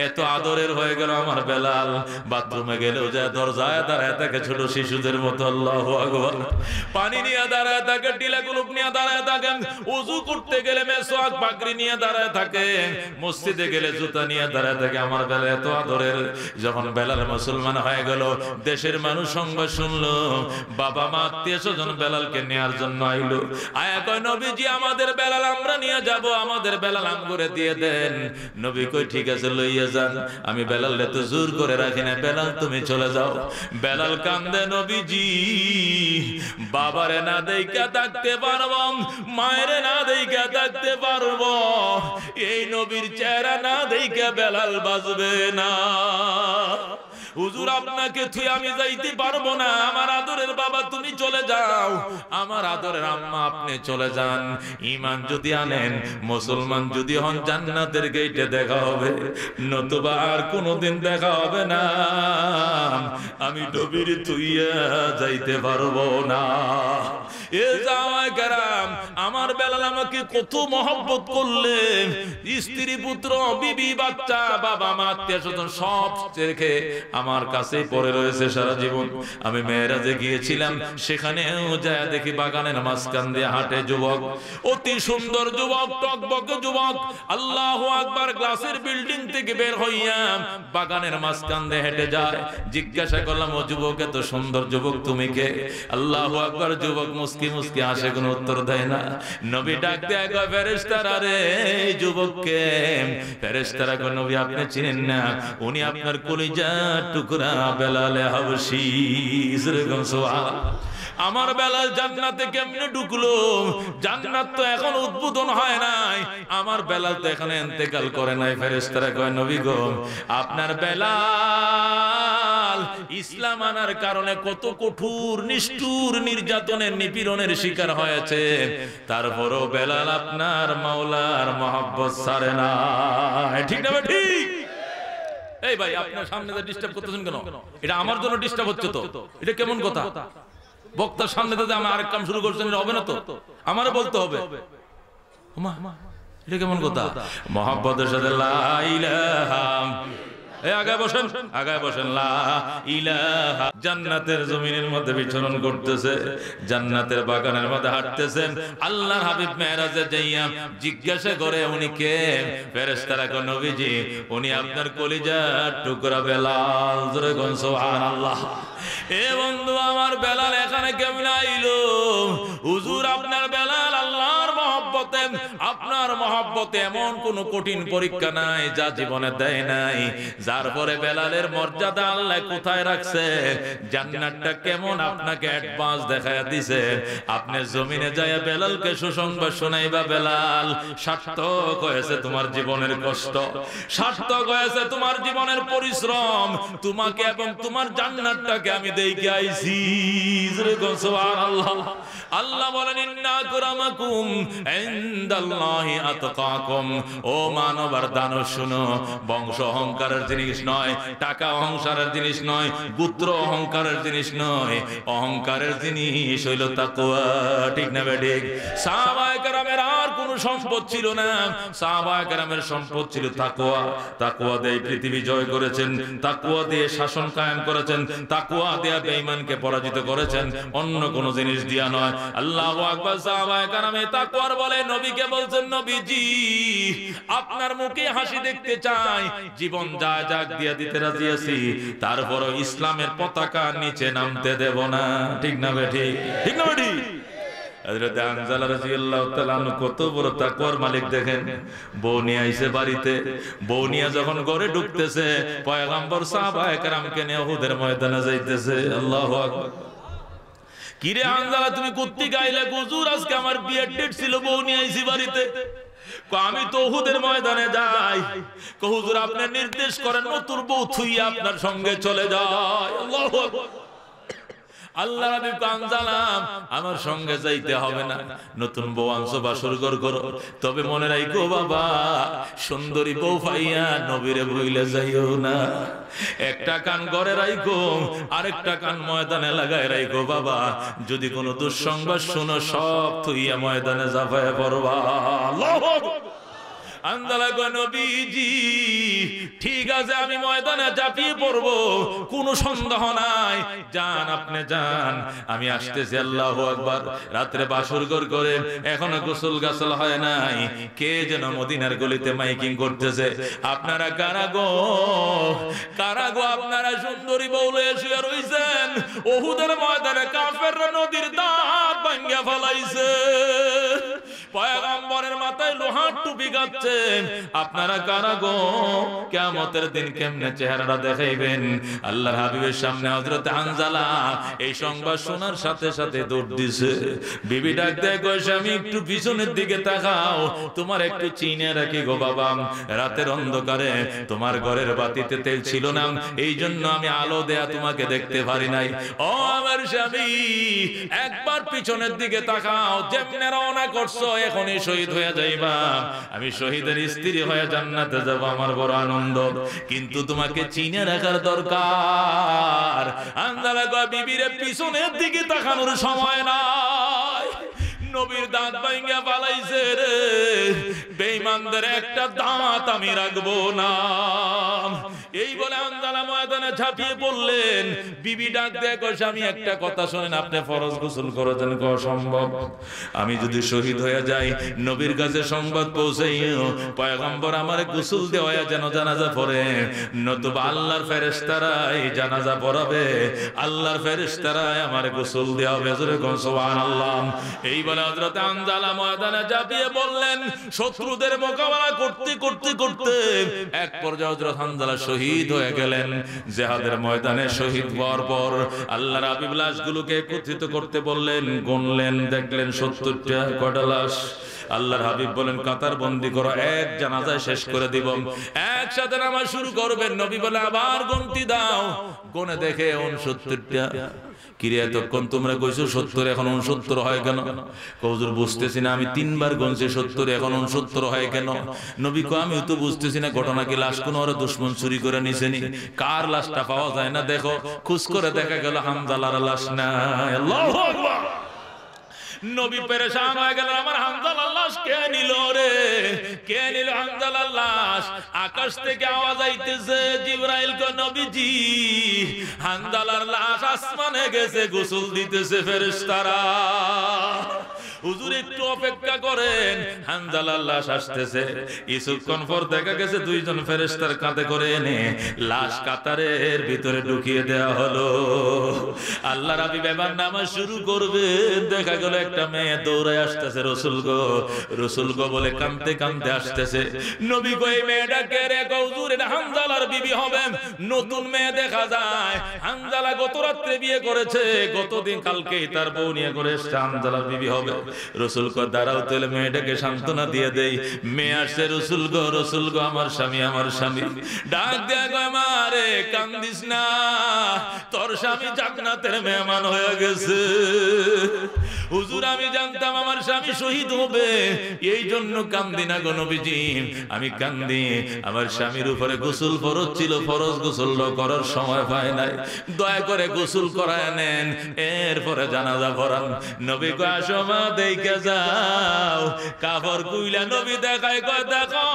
এত আদরের হয়ে গেল আমার বেলাল। বাথরুমে গেলেও যা দরজায় দাঁড়ায় থাকে ছোট শিশুদের মতো, আল্লাহু আকবার। পানি নিয়ে দাঁড়ায় থাকে, টিলা কুলুপ নিয়ে দাঁড়ায় থাকে, ওযু করতে গেলে মেসওয়াক পাগড়ি নিয়ে দাঁড়ায় থাকে, মসজিদে গেলে জুতা নিয়ে দাঁড়ায় থাকে। আমার বেলাল এত আদরের। যখন বেলাল মুসলমান হয়ে গেল, দেশের মানুষ সংবাদ শুনলো, বাবা মা আত্মীয় স্বজন বেলালকে নেয়ার জন্য আইলো। আয়া কয়, নবীজি আমাদের বেলাল আমরা নিয়ে যাব, আমাদের বেলাল আমগরে দিয়ে দেন। নবী কই, ঠিক আছে লইয়া যান, আমি বেলাল তো জোর করে রাখি না, বেলাল তুমি চলে যাও। বেলাল কান্দে, নবীজি বাবারে না দেইকা থাকতে পারবো, মায়েরে না দেইকা থাকতে পারবো, এই নবীর চেহারা না দেইকা বেলাল বাঁচবে না। হুজুর আপনাকে থুই আমি যাইতে পারবো না, আমার আদরের বাবা তুমি চলে যাও, আমার আদরের আম্মা আপনি চলে যান। ঈমান যদি আনেন, মুসলমান যদি হন, জান্নাতের গেটে দেখা হবে, নতুবা আর কোনোদিন দেখা হবে না। আমি নবীর থুইয়া যাইতে পারবো না। এ জামাই কেরাম, আমার বেলাল আমাকে কত মহব্বত করলেন, স্ত্রী পুত্র বিবি বাচ্চা বাবা মা আত্মীয় স্বজন সব রেখে আমার কাছে পড়ে রয়েছে সারা জীবন। আমি মেরাজে গিয়েছিলাম, সেখানেও যায় দেখি বাগানের মাঝখান দিয়ে হাঁটে যুবক, অতি সুন্দর যুবক, টকবকে যুবক, আল্লাহু আকবার, গ্লাসের বিল্ডিং থেকে বের হইয়া বাগানের মাঝখান দিয়ে হেঁটে যায়। জিজ্ঞাসা করলাম, ও যুবক, এত সুন্দর যুবক তুমি কে? আল্লাহু আকবার, যুবক মুস্কি মুস্কি হাসে, কোনো উত্তর দেয় না। নবী ডাক দেয়া কয়, ফেরেশতারা রে, এই যুবককে। ফেরেশতারা কয়, নবী আপনি চিনেন না, উনি আপনার কলিজার টুকরা বেলালে হাবশী। সুবহানাল্লাহ। আমার বেলাল জান্নাতে কেমনে ঢুকলো? জান্নাত তো এখন উদ্বোধন হয় নাই, আমার বেলাল তো এখানে ইন্তেকাল করে নাই। ফেরেশতারা কয়, নবী গো, আপনার বেলাল ইসলাম আনার কারণে কত কঠোর নিষ্ঠুর নির্যাতনের নিপীড়নের শিকার হয়েছে, তারপরও বেলাল আপনার মাওলার মহব্বত ছাড়ে না। ঠিক না ঠিক? এই ভাই, আপনার সামনে ডিস্টার্ব করতেছেন কেন? এটা আমার জন্য ডিস্টার্ব হচ্ছে তো, এটা কেমন কথা? বক্তার সামনে তো আমি আরেক কাম শুরু করছেন, এটা হবে না তো, আমারও বলতে হবে। এটা কেমন কথা? মহব্বতের সাথে লা ইলাহা, আগায় বসেন, আগায় বসেন, লা ইলাহা। জান্নাতের জমিনের মধ্যে বিচরণ করতেছে, জান্নাতের বাগানের মধ্যে হাঁটতেছেন। আল্লাহর হাবিব মেরাজে যাইয়া জিজ্ঞাসা করে, উনি কে? ফেরেশতারা কয়, নবীজি, উনি আপনার কলিজার টুকরা বেলাল। জোরে কোন সুবহানাল্লাহ। এ বন্ধু, আমার বেলাল এখানে কেমনে আইলো? হুজুর, আপনার বেলাল আল্লাহর মহব্বতে, আপনার মহব্বতে এমন কোন কঠিন পরীক্ষা নাই যা জীবনে দেয় নাই, যার পরে বেলালের মর্যাদা আল্লাহ কোথায় রাখছে, জান্নাতটা কেমন আপনাকে অ্যাডভান্স দেখায়া দিছে। আপনি জমিনে যায় বেলালকে সুসংবাদ শোনাইবা, বেলাল সার্থক হয়েছে তোমার জীবনের কষ্ট, সার্থক হয়েছে তোমার জীবনের পরিশ্রম, তোমাকে এবং তোমার জান্নাতটাকে আমি দেখে আইছি। সুবহানাল্লাহ। আল্লাহ বলেন, ইন্না আকরামাকুম ইনদাল্লাহি আতকাকুম। ও মানবার দানব, শুনো, বংশ অহংকারের জিনিস নয়, টাকা অহংকারের জিনিস নয়, গোত্র অহংকারের জিনিস নয়, অহংকারের জিনিস হইল তাকওয়া। ঠিক না বেঠিক? সাহাবায়ে কেরামের আর কোনো সম্পদ ছিল না, সাহাবায়ে কেরামের সম্পদ ছিল তাকওয়া। তাকওয়া দিয়ে পৃথিবী জয় করেছেন, তাকওয়া দিয়ে শাসন কায়েম করেছেন, তাকওয়া দিয়ে বেঈমানকে পরাজিত করেছেন, অন্য কোন জিনিস দিয়া নয়। আল্লাহু আকবার। সাহাবায়ে কেরামে তাকওয়ার বলে নবীকে বলছেন, নবীজি, আপনার মুখে হাসি দেখতে চাই, জীবন যা যাক দিয়া দিতে রাজি আছি, তারপরও ইসলামের পতাকা নিচে নামতে দেব না। ঠিক না বেঠিক? ঠিক না বেঠিক? হযরত হানজালা রাদিয়াল্লাহু তাআলা কত বড় তাকওয়ার মালিক দেখেন। বউ নিয়ে আইছে বাড়িতে, বউ নিয়ে যখন ঘরে ঢুকতেছে, পয়গম্বর সাহাবায়ে কেরামকে নিয়ে উহুদের ময়দানে যাইতেছে। আল্লাহু আকবার। কিরে হানজালা, তুমি কোত্থেকে আইলে? হুজুর, আজকে আমার বিয়ের ডেট ছিল, বউ নিয়ে আইছি বাড়িতে। আমি তো উহুদের ময়দানে যাই। হুজুর, আপনি নির্দেশ করেন, নতুন বউ থুইয়া আপনার সঙ্গে চলে যায়। আল্লাহু আকবার। আল্লাহ নবী কানজালাম, আমার সঙ্গে যাইতে হবে না, নতুন বউ আনছো, বাসর ঘর করো, তবে মনে রাখো বাবা, সুন্দরী বউ পাইয়া নবীরে ভুইলে যাইও না। একটা কান ঘরে রাখো, আরেকটা কান ময়দানে লাগায় রাখো বাবা, যদি কোনো দুঃসংবাদ শুনো, সব থুইয়া ময়দানে ঝাঁপায়া পড়বা। আল্লাহু আকবার। আনজালা কয়, নবীজি, ঠিক আছে, আমি ময়দানে ঝাঁপিয়ে পড়বো, কোনো সন্দেহ নাই, যান, আপনি যান, আমি আসতেছি। আল্লাহু আকবার। রাত্রে বাসর ঘর করে, এখনো গোসল গাসল হয় নাই, কে যেন মদিনার গলিতে মাইকিং করতেছে, আপনারা কারা গো, কারা গো, আপনারা সুন্দরী বউ লয়ে শুয়ে রইছেন, উহুদের ময়দানে কাফেররা নদীর দাঁত ভাঙ্গা ফেলাইছে। পয়গম্বরের মাথায় লোহার টুপি গাচ্ছেন, আপনারা কারা গো? কিয়ামতের দিন কেমনে চেহারাটা দেখাইবেন? আল্লাহর হাবিবের সামনে হযরত হানজালা এই সংবাদ শোনার সাথে সাথে দৌড় দিছে। বিবি ডাক দেয়, কয় স্বামী একটু পিছনের দিকে তাকাও, তোমার একটু চিনে রাখি গো বাবা, রাতের অন্ধকারে তোমার ঘরের বাতিতে তেল ছিল না, এই জন্য আমি আলো দেয়া তোমাকে দেখতে পারি নাই। ও আমার স্বামী, একবার পিছনের দিকে তাকাও, যেমনে রওনা করছো এখনই শহীদ হয়ে যাইবা, আমি শহীদের স্ত্রী হয়ে জান্নাতে যাব, আমার বড় আনন্দ, কিন্তু তোমাকে চিনে রাখার দরকার। হানজালা কয়, বিবিরে পিছনের দিকে তাকানোর সময় নাই, নবীর দাঁত ভাঙ্গা পালাইছে রে, বেঈমানদের একটা দাঁত আমি রাখবো না। এই বলে হানজালা ময়দানে ঝাঁপিয়ে পড়লেন। বিবি ডাক দেয়, কয় স্বামী একটা কথা শুনেন, আপনি ফরজ গোসল করেছেন, কয় সম্ভব? আমি যদি শহীদ হয়ে যাই, নবীর কাছে সংবাদ পৌঁছাইও পয়গম্বর আমারে গোসল দেওয়া যেন জানাজা পড়ে, নতুবা আল্লাহর ফেরেশতারাই জানাজা পড়াবে, আল্লাহর ফেরেশতারাই আমারে গোসল দেওয়া হবে। জোরে কোন সুবহানাল্লাহ। এই বলে হযরত হানজালা ময়দানে ঝাঁপিয়ে বললেন। শত্রুদের মোকাবেলা করতে করতে করতে এক পর্যায়ে হযরত হানজালা শহীদ হয়ে গেলেন। জিহাদের ময়দানে শহীদ হওয়ার পর আল্লাহর হাবিব লাশগুলোকে একত্রিত করতে বললেন, গুনলেন, দেখলেন 70টা কয়টা লাশ। আল্লাহর হাবিব বলেন, কাতার বন্দি করো, এক জানাজায় শেষ করে দিব, একসাথে নামাজ শুরু করবেন। নবী বলে, আবার গণতি দাও, গুনে দেখে 69টা। কিরে এতক্ষণ তোমরা কইছো 70, এখন 69 হয় কেন? হুজুর বুঝতেছি না, আমি 3 বার গুনছি 70, এখন 69 হয় কেন? নবী কয়, আমি তো বুঝতেছি না, ঘটনা কি লাশ কোন ওরা দুশমন চুরি করে নিছেনি? কার লাশটা পাওয়া যায় না, দেখো। খুঁজ করে দেখা গেল হানজালার লাশ নাই। আল্লাহু আকবার। নবী পেরেশান হয়ে গেলেন, আমার হানজালার লাশ কে নিল রে? কে নিল হানজালার লাশ? আকাশ থেকে আওয়াজ আইতেছে, জিবরাইল কয়, নবীজি হানজালার লাশ আসমানে গেছে, গোসল দিতেছে ফেরেশতারা। হুজুর একটু অপেক্ষা করেন, হানজালার লাশ আসতেছে। কিছুক্ষণ পর দেখা গেছে 2 জন ফেরেশতার কাঁধে করে এনে লাশ কাতারের ভিতরে ঢুকিয়ে দেওয়া হলো। আল্লাহর হাবিব এবার নামাজ শুরু করবে, দেখা গেল একটা মেয়ে দৌড়ে আসতেছে, রাসূল গো, রাসূল গো বলে কাঁদতে কাঁদতে আসতেছে। নবী কই, মেয়েটাকে রে? হুজুর এটা হানজালার বিবি হবে, নতুন মেয়ে দেখা যায়। হানজালা গত রাত্রে বিয়ে করেছে, গতদিন কালকেই তার বউ নিয়ে করে এসেছে, হানজালার বিবি হবে। রাসূল কয়, দাঁড়াও তাহলে মেয়েটাকে সান্ত্বনা দিয়ে দেই। মেয়ে আসছে, রাসূল গো, রাসূল গো, আমার স্বামী, আমার স্বামী। ডাক দেয়া কয়, মারে কান্দিস না, তোর স্বামী জান্নাতের মেহমান হয়ে গেছে। হুজুর আমি জানতাম আমার স্বামী শহীদ হবে, এই জন্য কান্দি না গো নবীজি। আমি কান্দি, আমার স্বামীর উপরে গোসল ফরজ ছিল, ফরজ গোসল করার সময় পায় নাই, দয়া করে গোসল করায় নেন, এরপরে জানাজা পড়ান। নবী কয়, আসো মা, দেখে যাও। কাপড় কুইলা নবী দেখায়, কয়, দেখো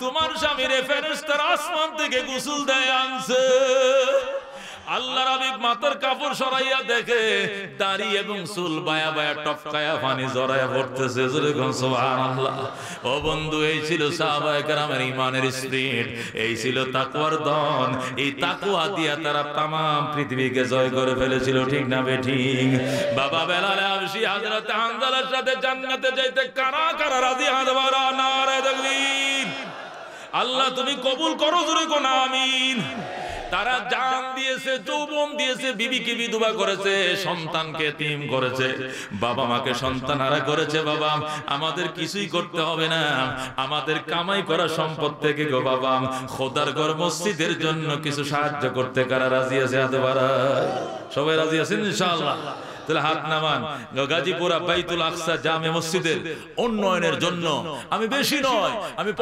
তোমার স্বামীরে ফেরেশতারা আসমান থেকে গোসল দেয় আনছে। আল্লাহর হাবিব মাথার কাপড় সরাইয়া দেখে দাড়ি এবং চুল বায়া বায়া টপকায়া পানি জড়ায়া পড়তেছে। সুবহানাল্লাহ। ও বন্ধু, এই ছিল সাহাবায়ে কেরামের ঈমানের স্পিরিট, এই ছিল তাকওয়ার ধন। এই তাকওয়া দিয়া তারা তাম পৃথিবীকে জয় করে ফেলেছিল, ঠিক না বেঠিক? বাবা বেলাল হাবশী হযরত হানজালার সাথে জান্নাতে যাইতে কারা কারা রাজি? হাত বাড়া, নারে তাকবীর। আল্লাহ তুমি কবুল করো, জোরে কোন আমিন। তারা জান দিয়েছে, যৌবন দিয়েছে, বিবিকে বিধবা করেছে, সন্তানকে এতিম করেছে, বাবা মাকে সন্তানহারা করেছে। বাবা আমাদের কিছুই করতে হবে না, আমাদের কামাই করা সম্পদ থেকে গো বাবা খোদার ঘর মসজিদের জন্য কিছু সাহায্য করতে কারা রাজি আছে? হাত বাড়ায়। সবাই রাজি আছেন ইনশাআল্লাহ? তাহলে হাত নামান। গাজীপুরা বাইতুল আকসা জামে মসজিদের উন্নয়নের জন্য আমি বেশি নয়, আমি